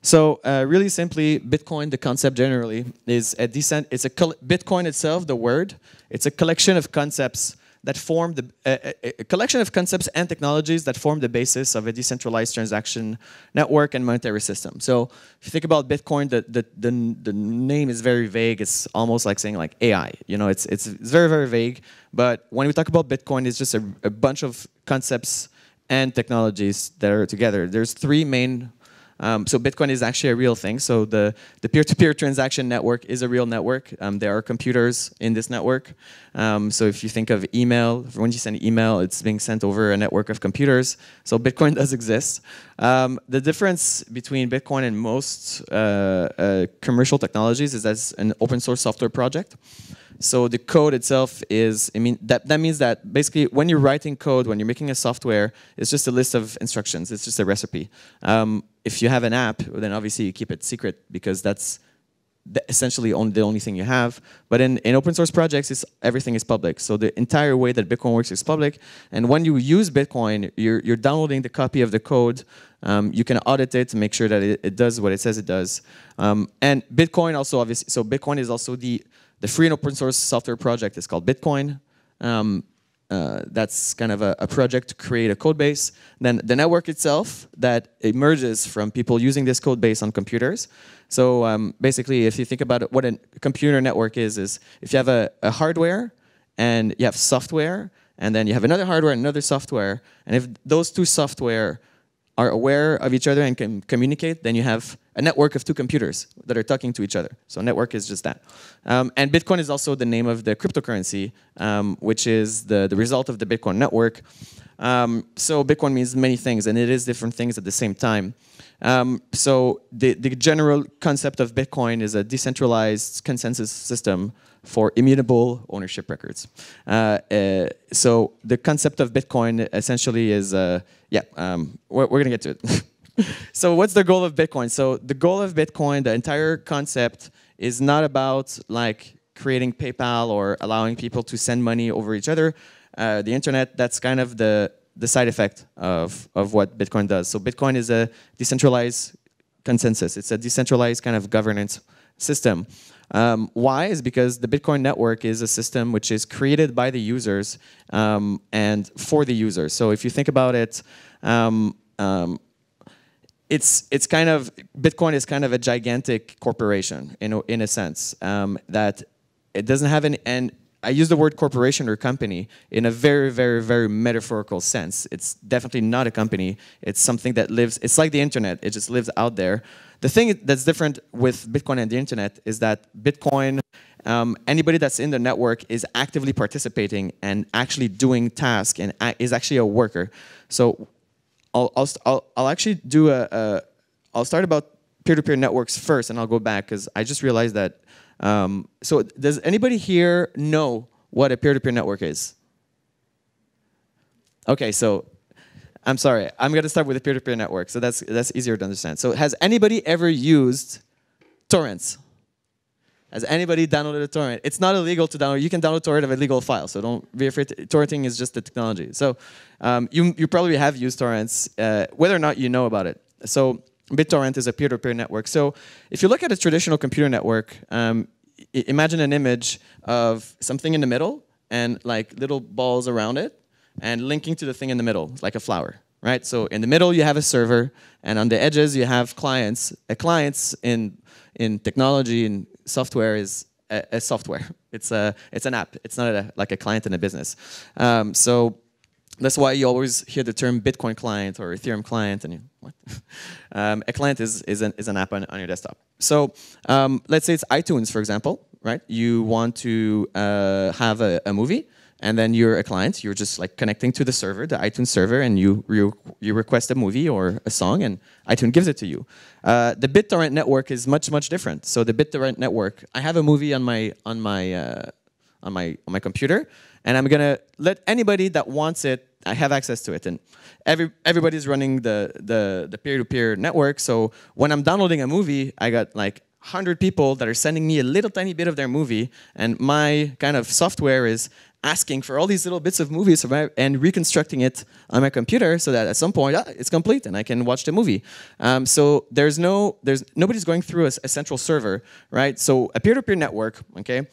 S2: So really simply, Bitcoin, the concept generally, is Bitcoin itself, the word, it's a collection of concepts that form a collection of concepts and technologies that form the basis of a decentralized transaction network and monetary system. So if you think about Bitcoin, the name is very vague. It's almost like saying like AI. You know, it's very, very vague. But when we talk about Bitcoin, it's just a bunch of concepts and technologies that are together. There's three main. So Bitcoin is actually a real thing. So the peer-to-peer transaction network is a real network. There are computers in this network. So if you think of email, when you send email, it's being sent over a network of computers. So Bitcoin does exist. The difference between Bitcoin and most commercial technologies is that it's an open source software project. So the code itself is, that means that basically when you're writing code, when you're making a software, it's just a list of instructions. It's just a recipe. If you have an app, then obviously you keep it secret because that's essentially the only thing you have. But in open source projects, everything is public. So the entire way that Bitcoin works is public. And when you use Bitcoin, you're downloading the copy of the code. You can audit it to make sure that it does what it says it does. And Bitcoin also, obviously, so Bitcoin is also the free and open source software project is called Bitcoin. That's kind of a project to create a code base. Then the network itself that emerges from people using this code base on computers. So basically, if you think about it, what a computer network is if you have a hardware and you have software, and then you have another hardware and another software, and if those two software are aware of each other and can communicate, then you have a network of two computers that are talking to each other. So a network is just that. And Bitcoin is also the name of the cryptocurrency, which is the result of the Bitcoin network. So Bitcoin means many things, and it is different things at the same time. So the general concept of Bitcoin is a decentralized consensus system for immutable ownership records. So the concept of Bitcoin essentially is, we're going to get to it. So what's the goal of Bitcoin? So the goal of Bitcoin, the entire concept, is not about like creating PayPal or allowing people to send money over each other. The internet, that's kind of the side effect of what Bitcoin does. So Bitcoin is a decentralized consensus. It's a decentralized kind of governance system. Why? Is because the Bitcoin network is a system which is created by the users and for the users. So if you think about it, it's kind of, Bitcoin is kind of a gigantic corporation in a sense that it doesn't have any, and I use the word corporation or company in a very, very, very metaphorical sense. It's definitely not a company. It's something that lives, it's like the internet. It just lives out there. The thing that's different with Bitcoin and the internet is that Bitcoin, anybody that's in the network is actively participating and actually doing tasks and is actually a worker. So I'll actually do I'll start about peer-to-peer networks first, and I'll go back because I just realized that. So does anybody here know what a peer-to-peer network is? Okay, so I'm sorry. I'm going to start with a peer-to-peer network, so that's easier to understand. So has anybody ever used torrents? Has anybody downloaded a torrent? It's not illegal to download. You can download torrent of a legal file, so don't be afraid. Torrenting is just the technology. So you probably have used torrents, whether or not you know about it. So BitTorrent is a peer-to-peer network. So if you look at a traditional computer network, imagine an image of something in the middle and like little balls around it and linking to the thing in the middle, like a flower, right? So in the middle you have a server, and on the edges you have clients. A client in technology and software is a software. It's an app. It's not like a client in a business. So that's why you always hear the term Bitcoin client or Ethereum client, and what? A client is an app on your desktop. So let's say it's iTunes, for example, right? You want to have a movie, and then you're a client. You're just like connecting to the server, the iTunes server, and you request a movie or a song, and iTunes gives it to you. The BitTorrent network is much different. So the BitTorrent network, I have a movie on my computer, and I'm gonna let anybody that wants it, I have access to it. And everybody's running the peer-to-peer network. So when I'm downloading a movie, I got like 100 people that are sending me a little tiny bit of their movie, and my kind of software is asking for all these little bits of movies and reconstructing it on my computer so that at some point it's complete and I can watch the movie. So nobody's going through a central server, right? So a peer-to-peer network, okay?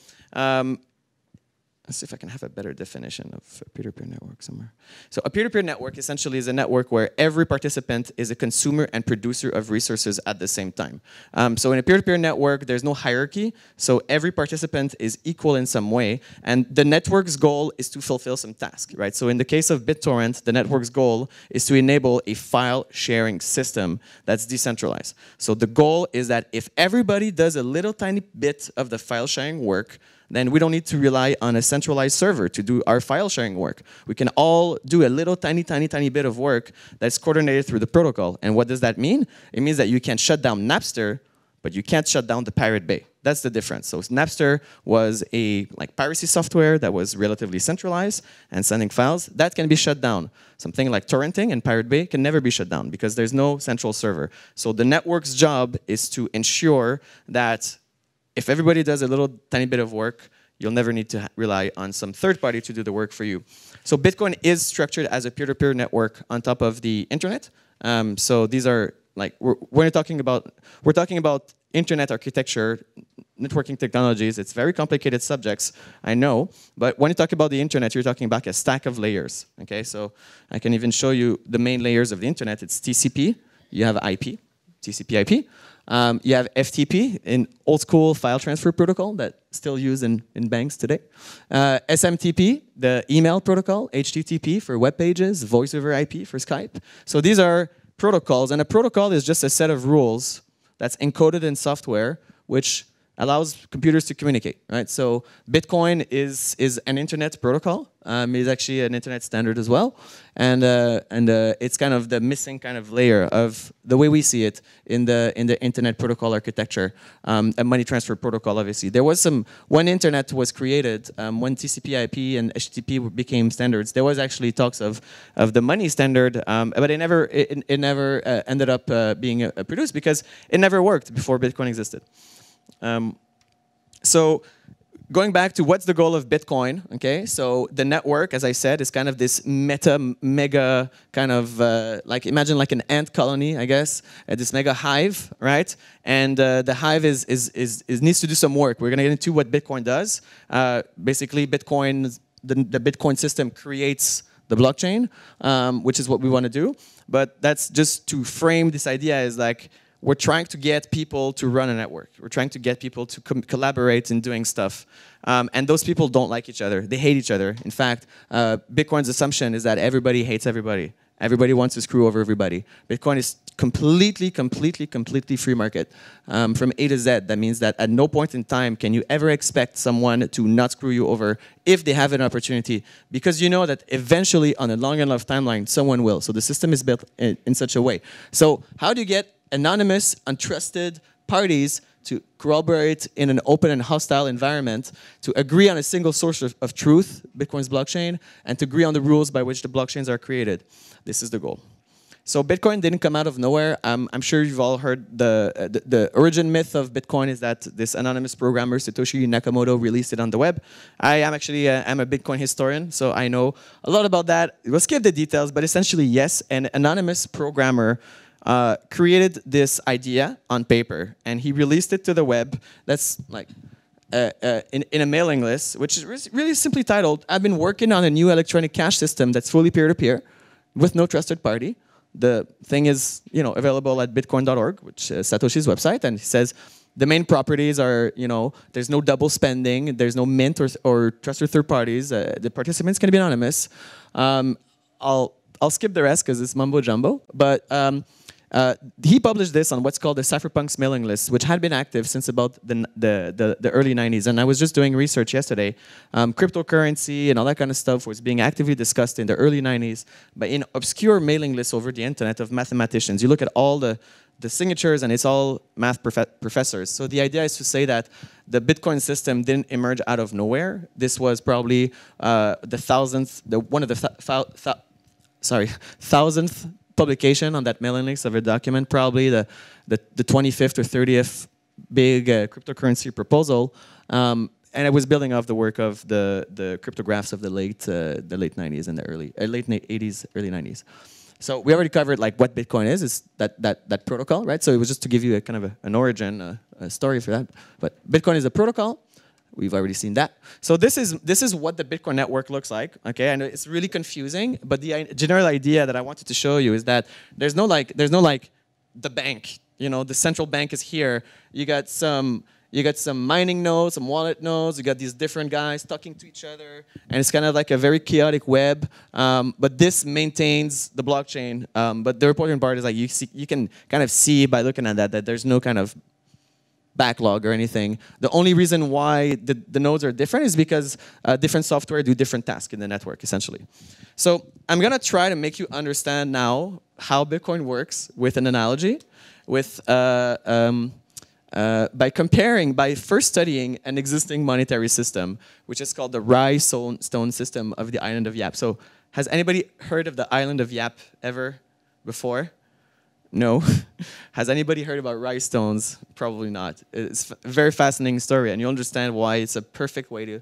S2: Let's see if I can have a better definition of a peer-to-peer network somewhere. So a peer-to-peer network essentially is a network where every participant is a consumer and producer of resources at the same time. So in a peer-to-peer network, there's no hierarchy. So every participant is equal in some way. And the network's goal is to fulfill some task, right? So in the case of BitTorrent, the network's goal is to enable a file sharing system that's decentralized. So the goal is that if everybody does a little tiny bit of the file sharing work, then we don't need to rely on a centralized server to do our file sharing work. We can all do a little tiny bit of work that's coordinated through the protocol. And what does that mean? It means that you can shut down Napster, but you can't shut down the Pirate Bay. That's the difference. So Napster was a piracy software that was relatively centralized and sending files. That can be shut down. Something like torrenting and Pirate Bay can never be shut down because there's no central server. So the network's job is to ensure that if everybody does a little tiny bit of work, you'll never need to rely on some third party to do the work for you. So Bitcoin is structured as a peer-to-peer network on top of the internet. So these are we're talking about internet architecture, networking technologies. It's very complicated subjects, I know. But when you talk about the internet, you're talking about a stack of layers. Okay, so I can even show you the main layers of the internet. It's TCP. You have IP, TCP/IP. You have FTP, an old school file transfer protocol that still used in banks today. SMTP, the email protocol. HTTP for web pages. Voice over IP for Skype. So these are protocols, and a protocol is just a set of rules that's encoded in software, which allows computers to communicate, right? So Bitcoin is an internet protocol. It's actually an internet standard as well, and it's kind of the missing kind of layer of the way we see it in the internet protocol architecture. A money transfer protocol, obviously. There was when internet was created, when TCP/IP and HTTP became standards, there was actually talks of the money standard, but it never ended up being produced because it never worked before Bitcoin existed. So going back to what's the goal of Bitcoin, okay? So the network, as I said, is kind of this mega kind of, imagine like an ant colony, I guess, this mega hive, right? And the hive needs to do some work. We're gonna get into what Bitcoin does. Basically, the Bitcoin system creates the blockchain, which is what we wanna do. But that's just to frame this idea as we're trying to get people to run a network. We're trying to get people to collaborate in doing stuff. And those people don't like each other. They hate each other. In fact, Bitcoin's assumption is that everybody hates everybody. Everybody wants to screw over everybody. Bitcoin is completely free market from A to Z. That means that at no point in time can you ever expect someone to not screw you over if they have an opportunity, because you know that eventually on a long enough timeline, someone will. So the system is built in such a way. So how do you get anonymous, untrusted parties to corroborate in an open and hostile environment, to agree on a single source of truth, Bitcoin's blockchain, and to agree on the rules by which the blockchains are created? This is the goal. So Bitcoin didn't come out of nowhere. I'm sure you've all heard the origin myth of Bitcoin is that this anonymous programmer, Satoshi Nakamoto, released it on the web. I am actually I'm a Bitcoin historian, so I know a lot about that. We'll skip the details, but essentially, yes, an anonymous programmer created this idea on paper, and he released it to the web. That's in a mailing list, which is really simply titled, "I've been working on a new electronic cash system that's fully peer-to-peer with no trusted party." The thing is, available at bitcoin.org, which is Satoshi's website, and he says the main properties are, there's no double spending, there's no mint or trusted third parties. The participants can be anonymous. I'll skip the rest because it's mumbo jumbo, but. He published this on what's called the Cypherpunks mailing list, which had been active since about the early 90s. And I was just doing research yesterday. Cryptocurrency and all that kind of stuff was being actively discussed in the early 90s, but in obscure mailing lists over the internet of mathematicians. You look at all the the signatures, and it's all math professors. So the idea is to say that the Bitcoin system didn't emerge out of nowhere. This was probably one of the thousandth publication on that mailing list of a document, probably the 25th or 30th big cryptocurrency proposal. And it was building off the work of the cryptographs of the late 90s and the late 80s, early 90s. So we already covered like what Bitcoin is. It's that protocol, right? So it was just to give you a kind of an origin, a story for that. But Bitcoin is a protocol. We've already seen that. So this is what the Bitcoin network looks like. Okay, I know it's really confusing, but the general idea that I wanted to show you is that there's no like the bank. You know, the central bank is here. You got some mining nodes, some wallet nodes. You got these different guys talking to each other, and it's kind of like a very chaotic web. But this maintains the blockchain. But the important part is like you can kind of see by looking at that there's no kind of backlog or anything. The only reason why the nodes are different is because different software do different tasks in the network, essentially. So I'm gonna try to make you understand now how Bitcoin works with an analogy, by first studying an existing monetary system, which is called the Rye Stone system of the island of Yap. So has anybody heard of the island of Yap ever before? No. Has anybody heard about Rye stones? Probably not. It's a very fascinating story, and you'll understand why it's a perfect way to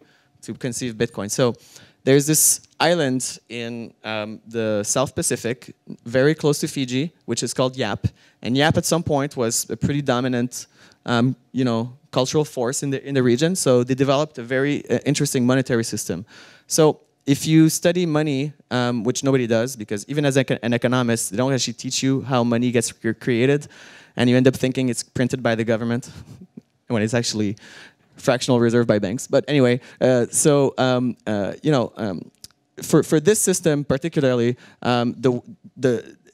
S2: conceive Bitcoin. So there's this island in the South Pacific, very close to Fiji, which is called Yap. And Yap at some point was a pretty dominant cultural force in the region. So they developed a very interesting monetary system. So if you study money, which nobody does, because even as an economist, they don't actually teach you how money gets created, and you end up thinking it's printed by the government when it's actually fractional reserve by banks. But anyway, for this system particularly,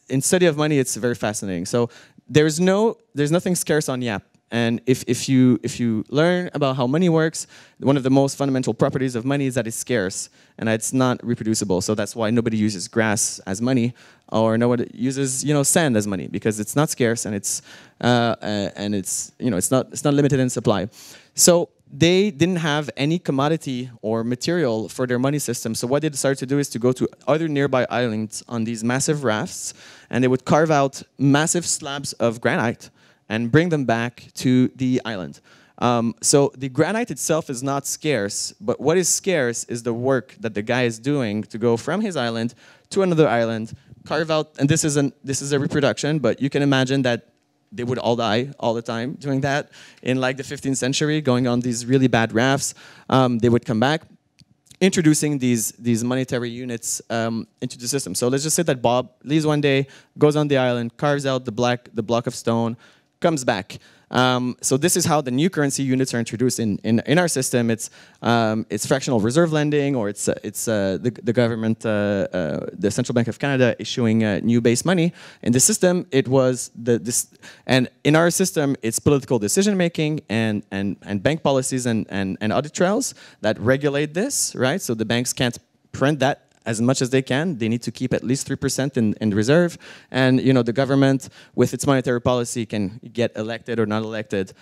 S2: in study of money, it's very fascinating. So there's nothing scarce on Yap. And if you learn about how money works, one of the most fundamental properties of money is that it's scarce and it's not reproducible. So that's why nobody uses grass as money, or nobody uses sand as money, because it's not scarce and it's not limited in supply. So they didn't have any commodity or material for their money system. So what they decided to do is to go to other nearby islands on these massive rafts, and they would carve out massive slabs of granite and bring them back to the island. So the granite itself is not scarce, but what is scarce is the work that the guy is doing to go from his island to another island, carve out, and this is a reproduction, but you can imagine that they would all die all the time doing that. In like the 15th century, going on these really bad rafts, they would come back, introducing these monetary units into the system. So let's just say that Bob leaves one day, goes on the island, carves out the block of stone, comes back. So this is how the new currency units are introduced in our system. It's fractional reserve lending, or it's the government, the Central Bank of Canada issuing new base money. In the system, it was and in our system, it's political decision making and bank policies and audit trails that regulate this, right? So the banks can't print that as much as they can. They need to keep at least 3% in reserve. And the government, with its monetary policy, can get elected or not elected.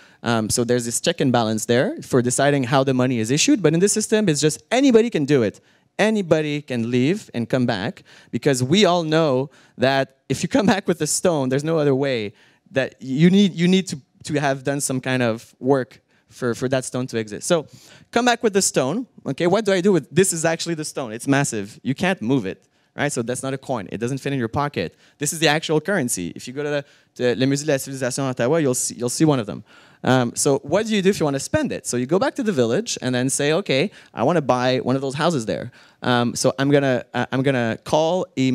S2: So there's this check and balance there for deciding how the money is issued. But in this system, it's just anybody can do it. Anybody can leave and come back, because we all know that if you come back with a stone, there's no other way. That you need to have done some kind of work for that stone to exist. So come back with the stone. Okay, what do I do with this? Is actually the stone. It's massive. You can't move it, right? So that's not a coin. It doesn't fit in your pocket. This is the actual currency. If you go to Le Musée de la Civilisation Ottawa, you'll see one of them. So what do you do if you want to spend it? So you go back to the village and then say, okay, I want to buy one of those houses there. So I'm gonna call a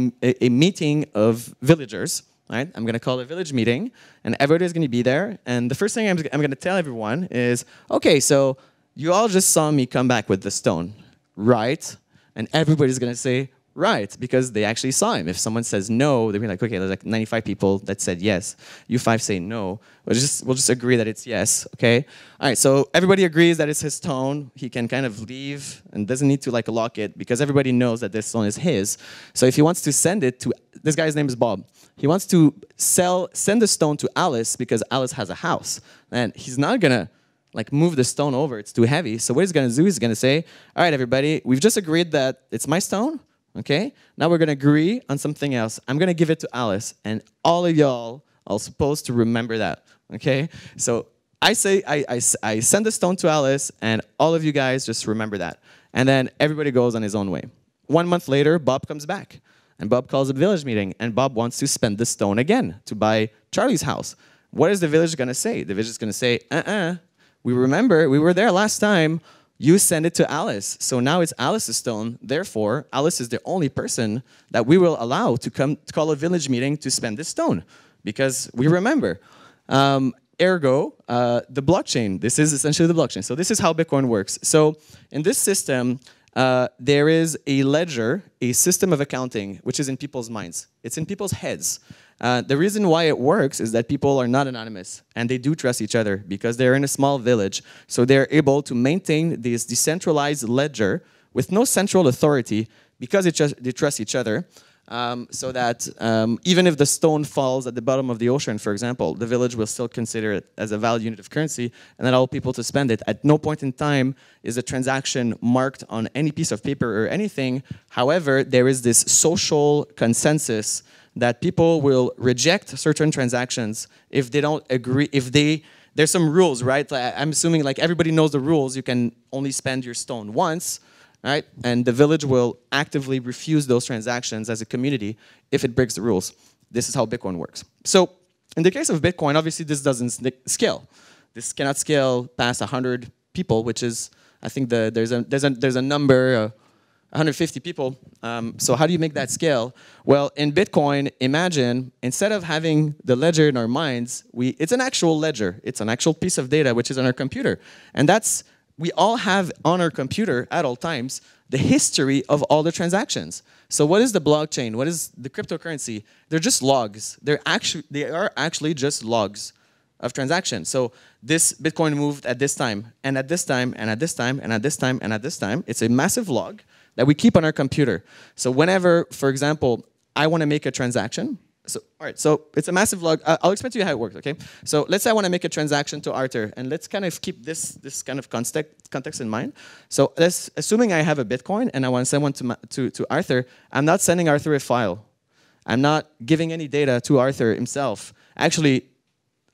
S2: meeting of villagers. Right? I'm going to call a village meeting, and everybody's going to be there. And the first thing I'm going to tell everyone is, okay, so you all just saw me come back with the stone, right? And everybody's going to say, right, because they actually saw him. If someone says no, they'll be like, okay, there's like 95 people that said yes. You 5 say no. We'll just agree that it's yes, okay? All right, so everybody agrees that it's his stone. He can kind of leave and doesn't need to like lock it, because everybody knows that this stone is his. So if he wants to send it to this guy's name is Bob. He wants to send the stone to Alice because Alice has a house. And he's not going to like move the stone over. It's too heavy. So what he's going to do is he's going to say, all right, everybody, we've just agreed that it's my stone. Okay? Now we're going to agree on something else. I'm going to give it to Alice. And all of y'all are supposed to remember that. Okay? So I say, I send the stone to Alice, and all of you guys just remember that. And then everybody goes on his own way. 1 month later, Bob comes back. And Bob calls a village meeting, and Bob wants to spend the stone again to buy Charlie's house. What is the village going to say? The village is going to say, we remember, we were there last time. You send it to Alice. So now it's Alice's stone. Therefore, Alice is the only person that we will allow to come to call a village meeting to spend this stone because we remember. Ergo, the blockchain. This is essentially the blockchain. So this is how Bitcoin works. So in this system, there is a ledger, a system of accounting, which is in people's minds. It's in people's heads. The reason why it works is that people are not anonymous, and they do trust each other because they're in a small village. So they're able to maintain this decentralized ledger with no central authority because they trust each other. So that even if the stone falls at the bottom of the ocean, for example, the village will still consider it as a valid unit of currency and allow people to spend it. At no point in time is a transaction marked on any piece of paper or anything. However, there is this social consensus that people will reject certain transactions if they don't agree, there's some rules, right? I'm assuming like everybody knows the rules. You can only spend your stone once. Right? And the village will actively refuse those transactions as a community if it breaks the rules. This is how Bitcoin works. So in the case of Bitcoin, obviously this doesn't scale. This cannot scale past 100 people, which is, I think there's a number, 150 people. So how do you make that scale? Well, in Bitcoin, imagine instead of having the ledger in our minds, it's an actual ledger. It's an actual piece of data which is on our computer. And we all have on our computer at all times the history of all the transactions. So what is the blockchain? What is the cryptocurrency? They're just logs. They are actually just logs of transactions. So this Bitcoin moved at this time, and at this time, and at this time, and at this time, and at this time. It's a massive log that we keep on our computer. So whenever, for example, I want to make a transaction, all right, so it's a massive log. I'll explain to you how it works, okay? So let's say I want to make a transaction to Arthur, and let's kind of keep this kind of context in mind. So assuming I have a Bitcoin and I want to send one to Arthur, I'm not sending Arthur a file. I'm not giving any data to Arthur himself. Actually,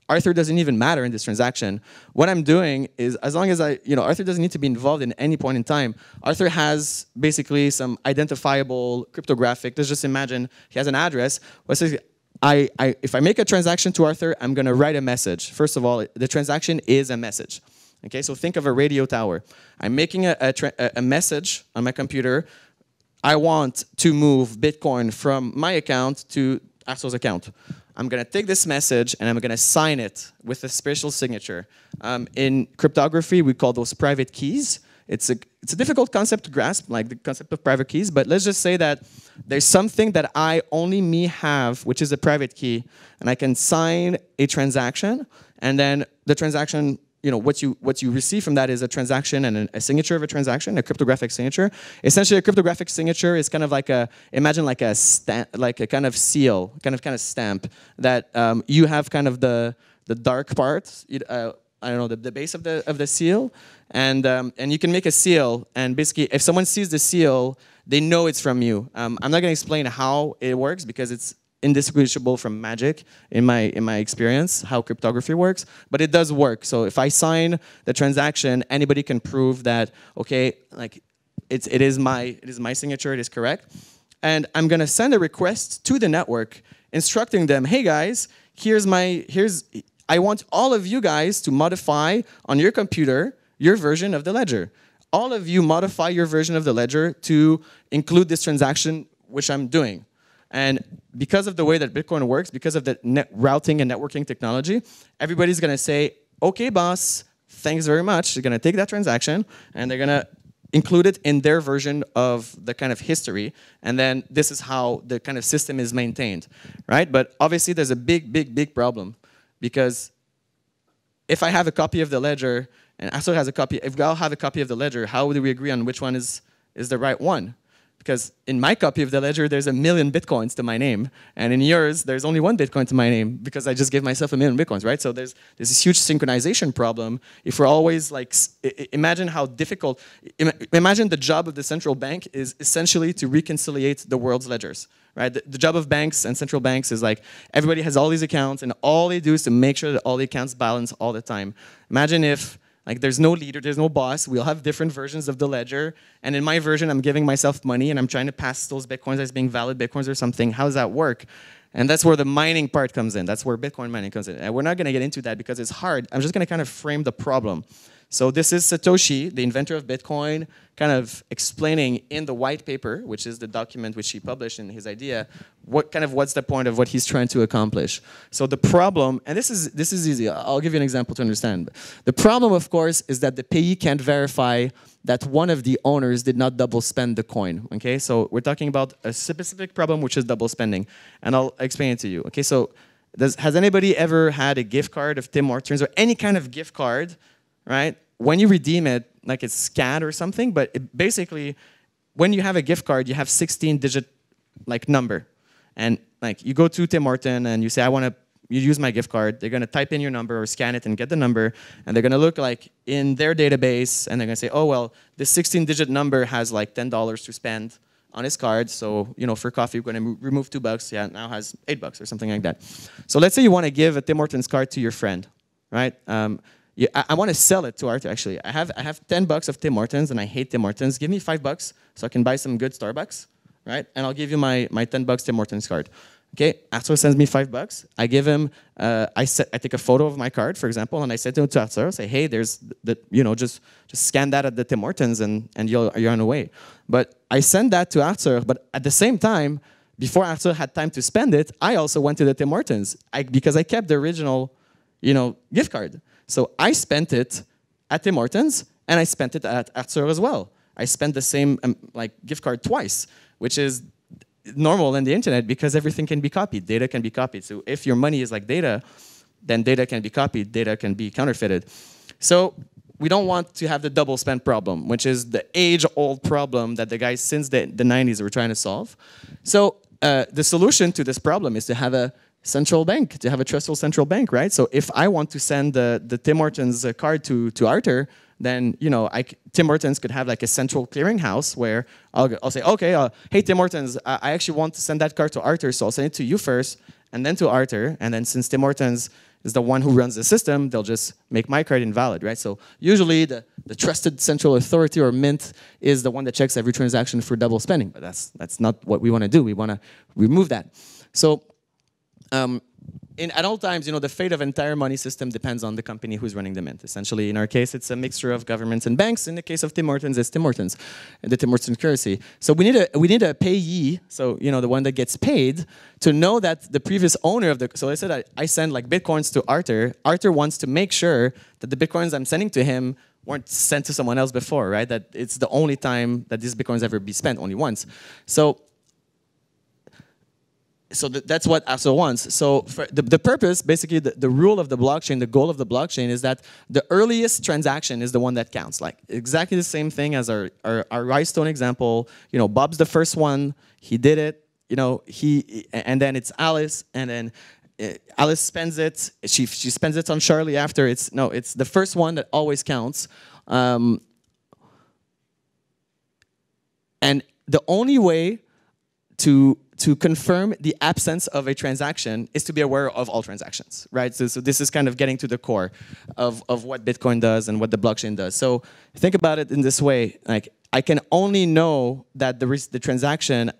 S2: Arthur doesn't even matter in this transaction. What I'm doing is, as long as Arthur doesn't need to be involved in any point in time. Arthur has basically some identifiable cryptographic. Let's just imagine he has an address. If I make a transaction to Arthur, I'm going to write a message. First of all, the transaction is a message. Okay, so think of a radio tower. I'm making a message on my computer. I want to move Bitcoin from my account to Arthur's account. I'm going to take this message and I'm going to sign it with a special signature. In cryptography, we call those private keys. It's a difficult concept to grasp, like the concept of private keys, but let's just say that there's something that only me have, which is a private key, and I can sign a transaction, and then the transaction, what you receive from that is a transaction and a signature of a transaction, a cryptographic signature. Essentially, a cryptographic signature is kind of like imagine like a kind of seal, kind of stamp that you have kind of the dark part, I don't know, the base of the seal, and you can make a seal, and basically if someone sees the seal, they know it's from you. I'm not going to explain how it works because it's indistinguishable from magic in my experience, how cryptography works, but it does work. So if I sign the transaction, anybody can prove that, okay, like it is my signature, it is correct. And I'm gonna send a request to the network instructing them, hey guys, I want all of you guys to modify on your computer your version of the ledger. All of you modify your version of the ledger to include this transaction which I'm doing. And because of the way that Bitcoin works, because of the routing and networking technology, everybody's going to say, okay, boss, thanks very much. They're going to take that transaction, and they're going to include it in their version of the kind of history. And then this is how the kind of system is maintained, right? But obviously, there's a big problem. Because if I have a copy of the ledger, and Arthur has a copy, if we all have a copy of the ledger, how do we agree on which one is the right one?
S3: Because in my copy of the ledger, there's 1 million Bitcoins to my name. And in yours, there's only 1 Bitcoin to my name because I just gave myself 1 million Bitcoins, right? So there's this huge synchronization problem. If we're always like, imagine how difficult, imagine the job of the central bank is essentially to reconciliate the world's ledgers, right? The job of banks and central banks is like, everybody has all these accounts and all they do is to make sure that all the accounts balance all the time. Imagine if like there's no leader, there's no boss. We'll have different versions of the ledger. And in my version, I'm giving myself money and I'm trying to pass those Bitcoins as being valid Bitcoins or something. How does that work? And that's where the mining part comes in. That's where Bitcoin mining comes in. And we're not going to get into that because it's hard. I'm just going to kind of frame the problem. So this is Satoshi, the inventor of Bitcoin, kind of explaining in the white paper, which is the document which he published in his idea, what's the point of what he's trying to accomplish. So the problem, and this is easy. I'll give you an example to understand. The problem, of course, is that the payee can't verify that one of the owners did not double spend the coin. Okay, so we're talking about a specific problem, which is double spending, and I'll explain it to you. Okay, so has anybody ever had a gift card of Tim Hortons or any kind of gift card? Right? When you redeem it, like it's scanned or something, but basically, when you have a gift card, you have 16-digit like number. And like you go to Tim Hortons and you say, you use my gift card. They're gonna type in your number or scan it and get the number, and they're gonna look like in their database, and they're gonna say, oh well, this 16-digit number has like $10 to spend on his card. So for coffee, we're gonna remove $2. Yeah, now has $8 or something like that. So let's say you want to give a Tim Hortons card to your friend, right? I want to sell it to Arthur, actually. I have $10 of Tim Hortons, and I hate Tim Hortons. Give me $5 so I can buy some good Starbucks, right? And I'll give you my $10 Tim Hortons card. Okay, Arthur sends me $5. I give him, I take a photo of my card, for example, and I send it to Arthur. Say, hey, there's just scan that at the Tim Hortons, and you're on the way. But I send that to Arthur, but at the same time, before Arthur had time to spend it, I also went to the Tim Hortons because I kept the original, gift card. So I spent it at Tim Hortons, and I spent it at Arthur as well. I spent the same gift card twice, which is normal in the internet because everything can be copied. Data can be copied. So if your money is like data, then data can be copied. Data can be counterfeited. So we don't want to have the double spend problem, which is the age-old problem that the guys since the 90s were trying to solve. So the solution to this problem is to have a central bank, to have a trustful central bank, right? So if I want to send the Tim Hortons card to Arthur, then Tim Hortons could have like a central clearinghouse where I'll say, okay, hey Tim Hortons, I actually want to send that card to Arthur, so I'll send it to you first, and then to Arthur, and then since Tim Hortons is the one who runs the system, they'll just make my card invalid, right? So usually the trusted central authority or mint is the one that checks every transaction for double spending, but that's not what we want to do. We want to remove that. So at all times, the fate of entire money system depends on the company who's running the mint. Essentially, in our case, it's a mixture of governments and banks. In the case of Tim Hortons, it's Tim Hortons, the Tim Hortons currency. So we need a payee, so the one that gets paid, to know that the previous owner of the. So let's say that I send like Bitcoins to Arthur. Arthur wants to make sure that the Bitcoins I'm sending to him weren't sent to someone else before, right? That it's the only time that these Bitcoins ever be spent, only once. So that's what Arthur wants. So for the purpose, basically the rule of the blockchain, the goal of the blockchain is that the earliest transaction is the one that counts. Like exactly the same thing as our Rhinestone example. Bob's the first one. He did it. And then it's Alice, and then Alice spends it. She spends it on Charlie after. It's the first one that always counts. And the only way to confirm the absence of a transaction is to be aware of all transactions, right? So this is kind of getting to the core of what Bitcoin does and what the blockchain does. So think about it in this way. Like I can only know that the transaction,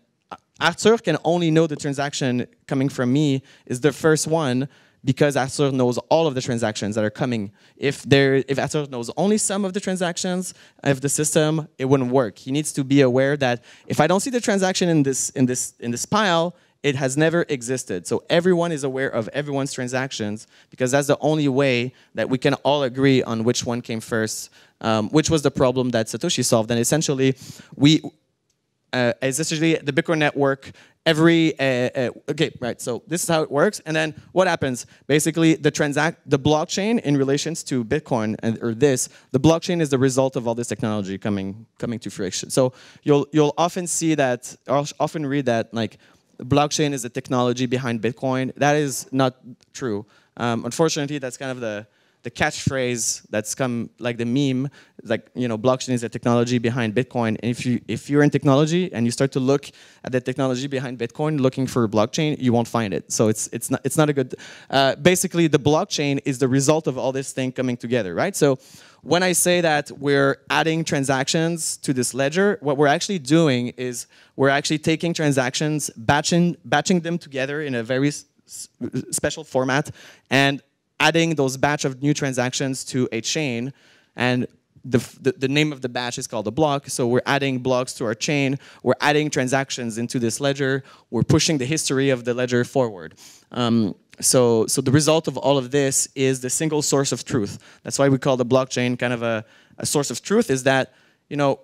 S3: Arthur can only know the transaction coming from me is the first one because Arthur knows all of the transactions that are coming. If Arthur knows only some of the transactions of the system, it wouldn't work. He needs to be aware that if I don't see the transaction in this pile, it has never existed. So everyone is aware of everyone's transactions because that's the only way that we can all agree on which one came first, which was the problem that Satoshi solved. And essentially, is essentially the Bitcoin network. Okay, right. So this is how it works, and then what happens? Basically, the blockchain in relations to Bitcoin the blockchain is the result of all this technology coming to fruition. So you'll often see that, or often read that, like, blockchain is the technology behind Bitcoin. That is not true. Unfortunately, that's kind of the catchphrase that's come, like the meme, like, you know, blockchain is the technology behind Bitcoin. And if you're in technology and you start to look at the technology behind Bitcoin, looking for blockchain, you won't find it. So it's not a good. Basically, the blockchain is the result of all this thing coming together, right? So when I say that we're adding transactions to this ledger, what we're actually doing is we're actually taking transactions, batching them together in a very special format, and adding those batch of new transactions to a chain, and the name of the batch is called a block. So we're adding blocks to our chain. We're adding transactions into this ledger. We're pushing the history of the ledger forward. So the result of all of this is the single source of truth. That's why we call the blockchain kind of a source of truth, is that, you know,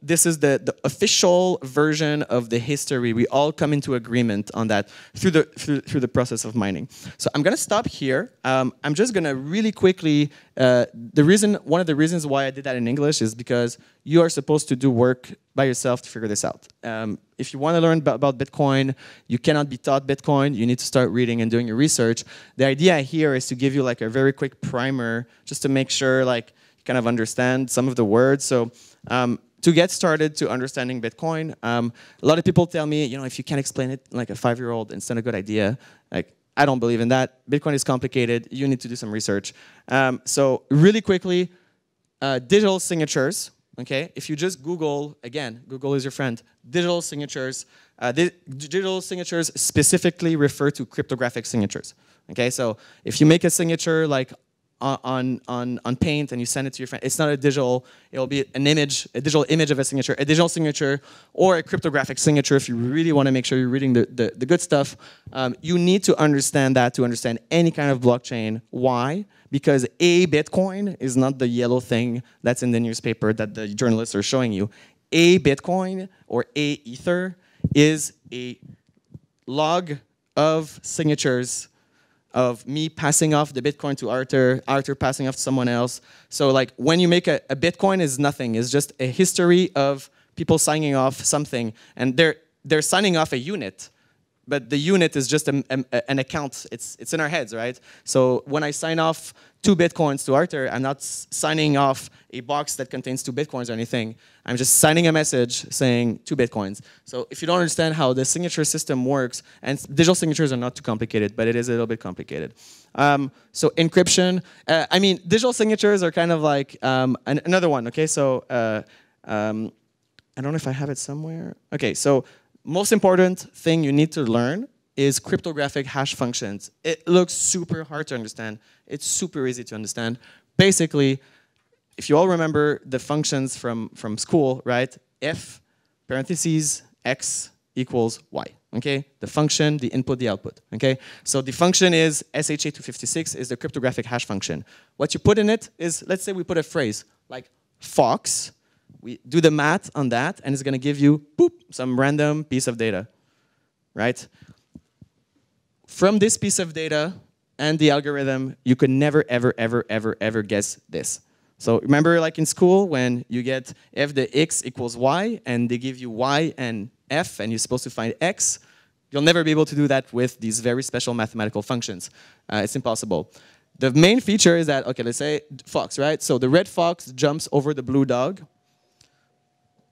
S3: this is the official version of the history. We all come into agreement on that through the process of mining. So I'm gonna stop here. I'm just gonna really quickly, one of the reasons why I did that in English is because you are supposed to do work by yourself to figure this out. If you wanna learn about Bitcoin, you cannot be taught Bitcoin. You need to start reading and doing your research. The idea here is to give you like a very quick primer, just to make sure, like, kind of understand some of the words. So to get started to understanding Bitcoin, a lot of people tell me, you know, if you can't explain it like a 5-year-old, it's not a good idea. Like, I don't believe in that. Bitcoin is complicated. You need to do some research. So really quickly, digital signatures. Okay, if you just Google, again, Google is your friend. Digital signatures. Digital signatures specifically refer to cryptographic signatures. Okay, so if you make a signature like on Paint and you send it to your friend, it's not a digital, it'll be a digital image of a signature. A digital signature or a cryptographic signature, if you really want to make sure you're reading the good stuff, you need to understand that to understand any kind of blockchain. Why? Because a Bitcoin is not the yellow thing that's in the newspaper that the journalists are showing you. A Bitcoin or a Ether is a log of signatures of me passing off the Bitcoin to Arthur, Arthur passing off to someone else. So like when you make a Bitcoin is nothing. It's just a history of people signing off something. And they're signing off a unit. But the unit is just an account. It's in our heads, right? So when I sign off 2 Bitcoins to Arthur, I'm not signing off a box that contains 2 Bitcoins or anything. I'm just signing a message saying 2 Bitcoins. So if you don't understand how the signature system works, and digital signatures are not too complicated, but it is a little bit complicated. So encryption, I mean, digital signatures are kind of like another one, okay? So I don't know if I have it somewhere. Okay, so most important thing you need to learn is cryptographic hash functions. It looks super hard to understand. It's super easy to understand. Basically, if you all remember the functions from school, right? F, parentheses, x equals y, okay? The function, the input, the output, okay? So the function is SHA-256 is the cryptographic hash function. What you put in it is, let's say we put a phrase like fox. We do the math on that, and it's going to give you, boop, some random piece of data, right? From this piece of data and the algorithm, you could never, ever, ever, ever, ever guess this. So remember, like in school, when you get f the x equals y, and they give you y and f, and you're supposed to find x, you'll never be able to do that with these very special mathematical functions. It's impossible. The main feature is that, okay, let's say fox, right? So the red fox jumps over the blue dog.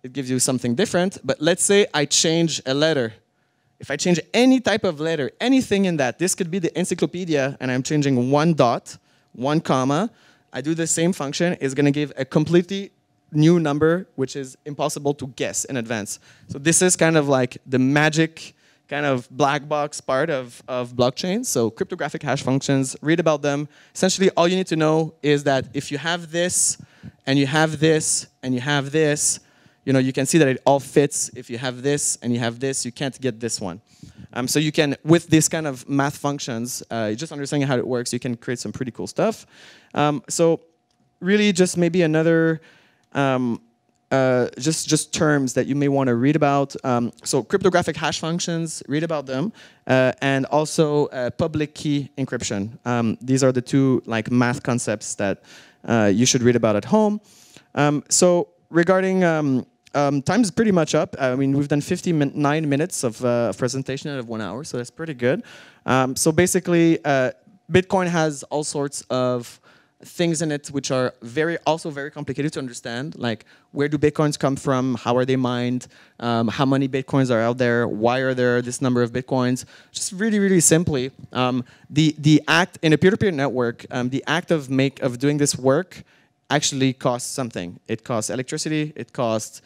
S3: It gives you something different, but let's say I change a letter. If I change any type of letter, anything in that, this could be the encyclopedia, and I'm changing 1 dot, 1 comma, I do the same function, it's going to give a completely new number, which is impossible to guess in advance. So this is kind of like the magic kind of black box part of blockchain. So cryptographic hash functions, read about them. Essentially, all you need to know is that if you have this, and you have this, and you have this, you know, you can see that it all fits. If you have this and you have this, you can't get this one. So you can, with this kind of math functions, just understanding how it works, you can create some pretty cool stuff. So really just maybe another just terms that you may want to read about. So cryptographic hash functions, read about them, and also public key encryption. These are the two like math concepts that you should read about at home. So regarding time is pretty much up. I mean, we've done 59 minutes of presentation out of 1 hour, so that's pretty good. So basically, Bitcoin has all sorts of things in it which are also very complicated to understand, like where do Bitcoins come from, how are they mined, how many Bitcoins are out there, why are there this number of Bitcoins. Just really, really simply, the act in a peer-to-peer network, the act of doing this work actually costs something. It costs electricity, it costs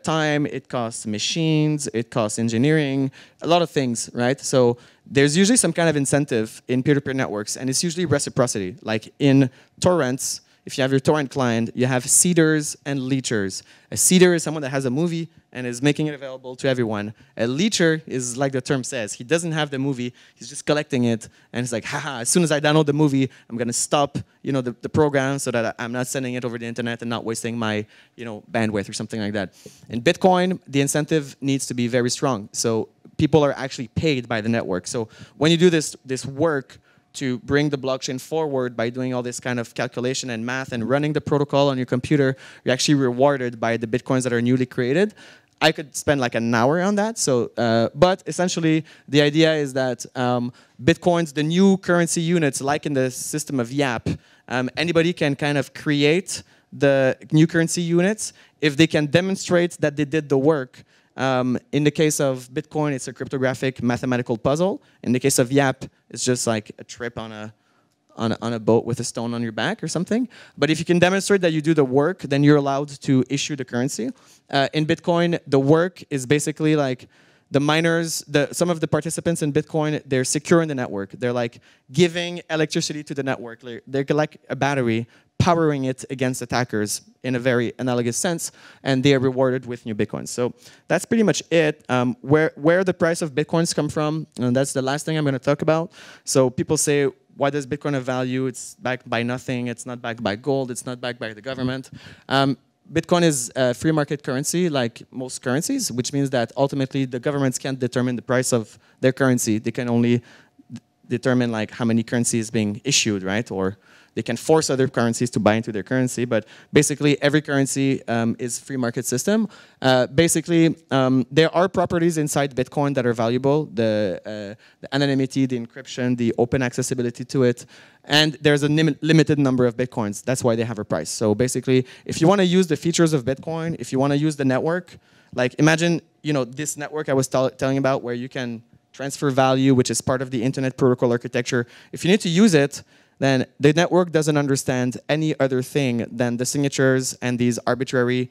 S3: time, it costs machines, it costs engineering, a lot of things, right? So there's usually some kind of incentive in peer-to-peer networks, and it's usually reciprocity. Like in torrents, if you have your torrent client, you have seeders and leechers. A seeder is someone that has a movie and is making it available to everyone. A leecher is like the term says. He doesn't have the movie, he's just collecting it, and it's like, haha, as soon as I download the movie, I'm gonna stop the program so that I'm not sending it over the internet and not wasting my bandwidth or something like that. In Bitcoin, the incentive needs to be very strong. So people are actually paid by the network. So when you do this work to bring the blockchain forward by doing all this kind of calculation and math and running the protocol on your computer, you're actually rewarded by the Bitcoins that are newly created. I could spend like an hour on that. So, but essentially, the idea is that Bitcoins, the new currency units, like in the system of YAP, anybody can kind of create the new currency units if they can demonstrate that they did the work. In the case of Bitcoin, it's a cryptographic mathematical puzzle. In the case of YAP, it's just like a trip on a boat with a stone on your back or something. But if you can demonstrate that you do the work, then you're allowed to issue the currency. In Bitcoin, the work is basically like the miners, some of the participants in Bitcoin, they're secure in the network. They're like giving electricity to the network. They're like a battery, powering it against attackers in a very analogous sense, and they are rewarded with new Bitcoins. So that's pretty much it. Where the price of Bitcoins come from, and that's the last thing I'm going to talk about. So people say, why does Bitcoin have value? It's backed by nothing. It's not backed by gold. It's not backed by the government. Bitcoin is a free market currency, like most currencies, which means that ultimately the governments can't determine the price of their currency. They can only determine like how many currency is being issued, right? Or they can force other currencies to buy into their currency, but basically every currency is free market system. Basically, there are properties inside Bitcoin that are valuable, the anonymity, the encryption, the open accessibility to it, and there's a limited number of Bitcoins. That's why they have a price. So basically, if you want to use the features of Bitcoin, if you want to use the network, like imagine this network I was telling about where you can transfer value, which is part of the internet protocol architecture. If you need to use it, then the network doesn't understand any other thing than the signatures and these arbitrary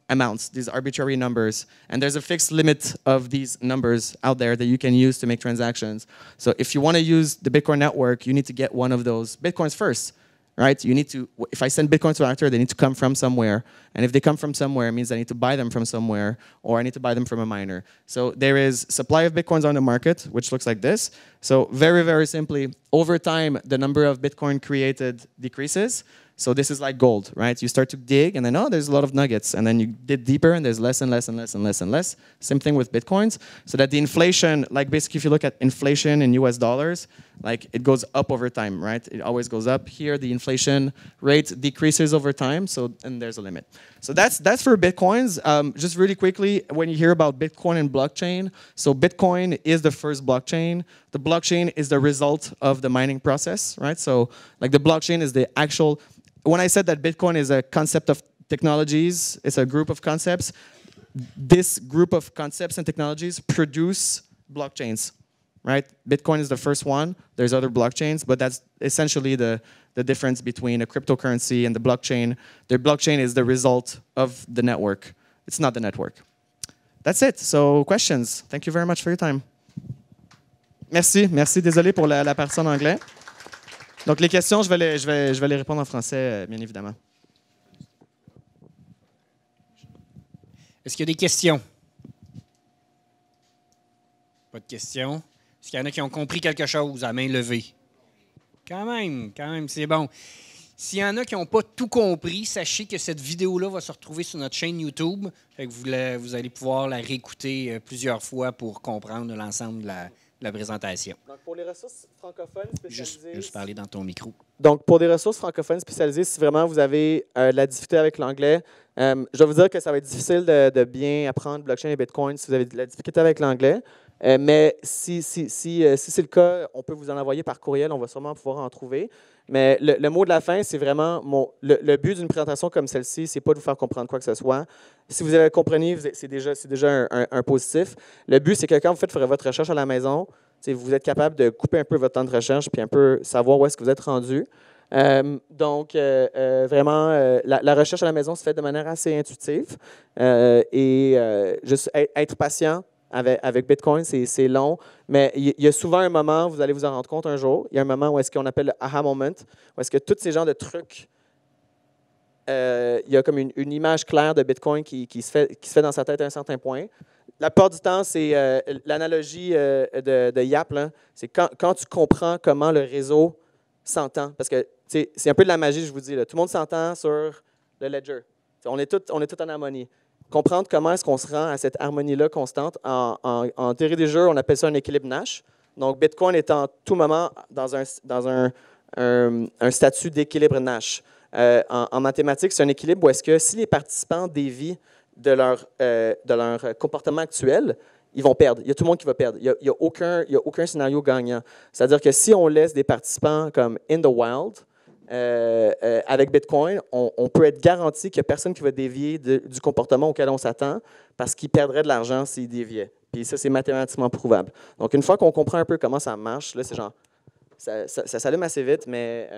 S3: amounts, these arbitrary numbers. And there's a fixed limit of these numbers out there that you can use to make transactions. So if you want to use the Bitcoin network, you need to get one of those Bitcoins first, right? You need to, if I send Bitcoins to an actor, they need to come from somewhere. And if they come from somewhere, it means I need to buy them from somewhere, or I need to buy them from a miner. So there is supply of Bitcoins on the market, which looks like this. So very, very simply, over time, the number of Bitcoin created decreases. So this is like gold, right? You start to dig, and then, oh, there's a lot of nuggets. And then you dig deeper, and there's less and less and less and less and less. Same thing with Bitcoins. So that the inflation, like basically if you look at inflation in US dollars, like it goes up over time, right? It always goes up. Here, the inflation rate decreases over time, and there's a limit. So that's for Bitcoins. Just really quickly, when you hear about Bitcoin and blockchain, so Bitcoin is the first blockchain. The blockchain is the result of the mining process, right? So like the blockchain is the actual. When I said that Bitcoin is a concept of technologies, it's a group of concepts. This group of concepts and technologies produce blockchains, right? Bitcoin is the first one. There's other blockchains, but that's essentially the difference between a cryptocurrency and the blockchain. The blockchain is the result of the network. It's not the network. That's it. So questions. Thank you very much for your time. Merci. Merci. Désolé pour la partie en anglais. Donc, les questions, je vais les répondre en français, bien évidemment.
S4: Est-ce qu'il y a des questions? Pas de questions. Est-ce qu'il y en a qui ont compris quelque chose à main levée? Quand même, c'est bon. S'il y en a qui n'ont pas tout compris, sachez que cette vidéo-là va se retrouver sur notre chaîne YouTube. Fait que vous allez pouvoir la réécouter plusieurs fois pour comprendre l'ensemble de la présentation.
S3: Donc, pour les ressources francophones spécialisées...
S4: Juste parler dans ton micro.
S3: Donc, pour des ressources francophones spécialisées, si vraiment vous avez de la difficulté avec l'anglais, je vais vous dire que ça va être difficile de bien apprendre blockchain et Bitcoin si vous avez de la difficulté avec l'anglais. Mais si c'est le cas, on peut vous en envoyer par courriel, on va sûrement pouvoir en trouver. Mais le mot de la fin, c'est vraiment le but d'une présentation comme celle-ci, c'est pas de vous faire comprendre quoi que ce soit. Si vous avez compris, c'est déjà un positif. Le but, c'est que quand vous faites votre recherche à la maison, vous êtes capable de couper un peu votre temps de recherche puis un peu savoir où est-ce que vous êtes rendu. Donc, vraiment, la recherche à la maison se fait de manière assez intuitive. Juste être patient avec Bitcoin, c'est long, mais il y a souvent un moment, vous allez vous en rendre compte un jour, il y a un moment où est-ce qu'on appelle le aha moment, où est-ce que tous ces genres de trucs, il y a comme une image claire de Bitcoin qui se fait dans sa tête à un certain point. La plupart du temps, c'est l'analogie de Yap, c'est quand tu comprends comment le réseau s'entend, parce que c'est un peu de la magie, je vous dis, là. Tout le monde s'entend sur le ledger. On est tous en harmonie. Comprendre comment est-ce qu'on se rend à cette harmonie-là constante. En théorie des jeux, on appelle ça un équilibre Nash. Donc, Bitcoin est en tout moment dans un statut d'équilibre Nash. En mathématiques, c'est un équilibre où est-ce que si les participants dévient de leur comportement actuel, ils vont perdre. Il y a tout le monde qui va perdre. Il n'y a aucun scénario gagnant. C'est-à-dire que si on laisse des participants comme in the wild, avec Bitcoin, on peut être garanti qu'il n'y a personne qui va dévier du comportement auquel on s'attend parce qu'il perdrait de l'argent s'il déviait. Puis ça, c'est mathématiquement prouvable. Donc, une fois qu'on comprend un peu comment ça marche, là, c'est genre, ça s'allume assez vite, mais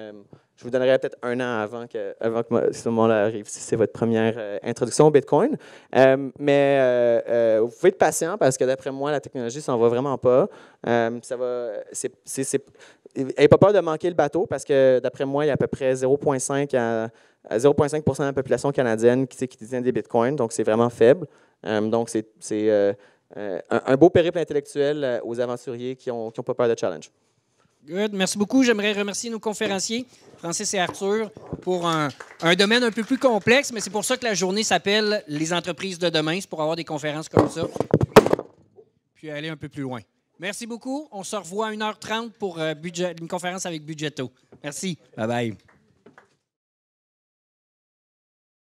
S3: je vous donnerai peut-être un an avant que ce moment-là arrive, si c'est votre première introduction au Bitcoin. Mais vous pouvez être patient parce que d'après moi, la technologie ne s'en va vraiment pas. N'ayez pas peur de manquer le bateau parce que d'après moi, il y a à peu près 0,5 à 0,5% de la population canadienne qui détient des bitcoins, donc c'est vraiment faible. Donc c'est un beau périple intellectuel aux aventuriers qui n'ont pas peur de challenge.
S4: Good. Merci beaucoup. J'aimerais remercier nos conférenciers, Francis et Arthur, pour un domaine un peu plus complexe, mais c'est pour ça que la journée s'appelle Les entreprises de demain. C'est pour avoir des conférences comme ça, puis aller un peu plus loin. Merci beaucoup. On se revoit à 1h30 pour une conférence avec Budgetto. Merci. Bye-bye.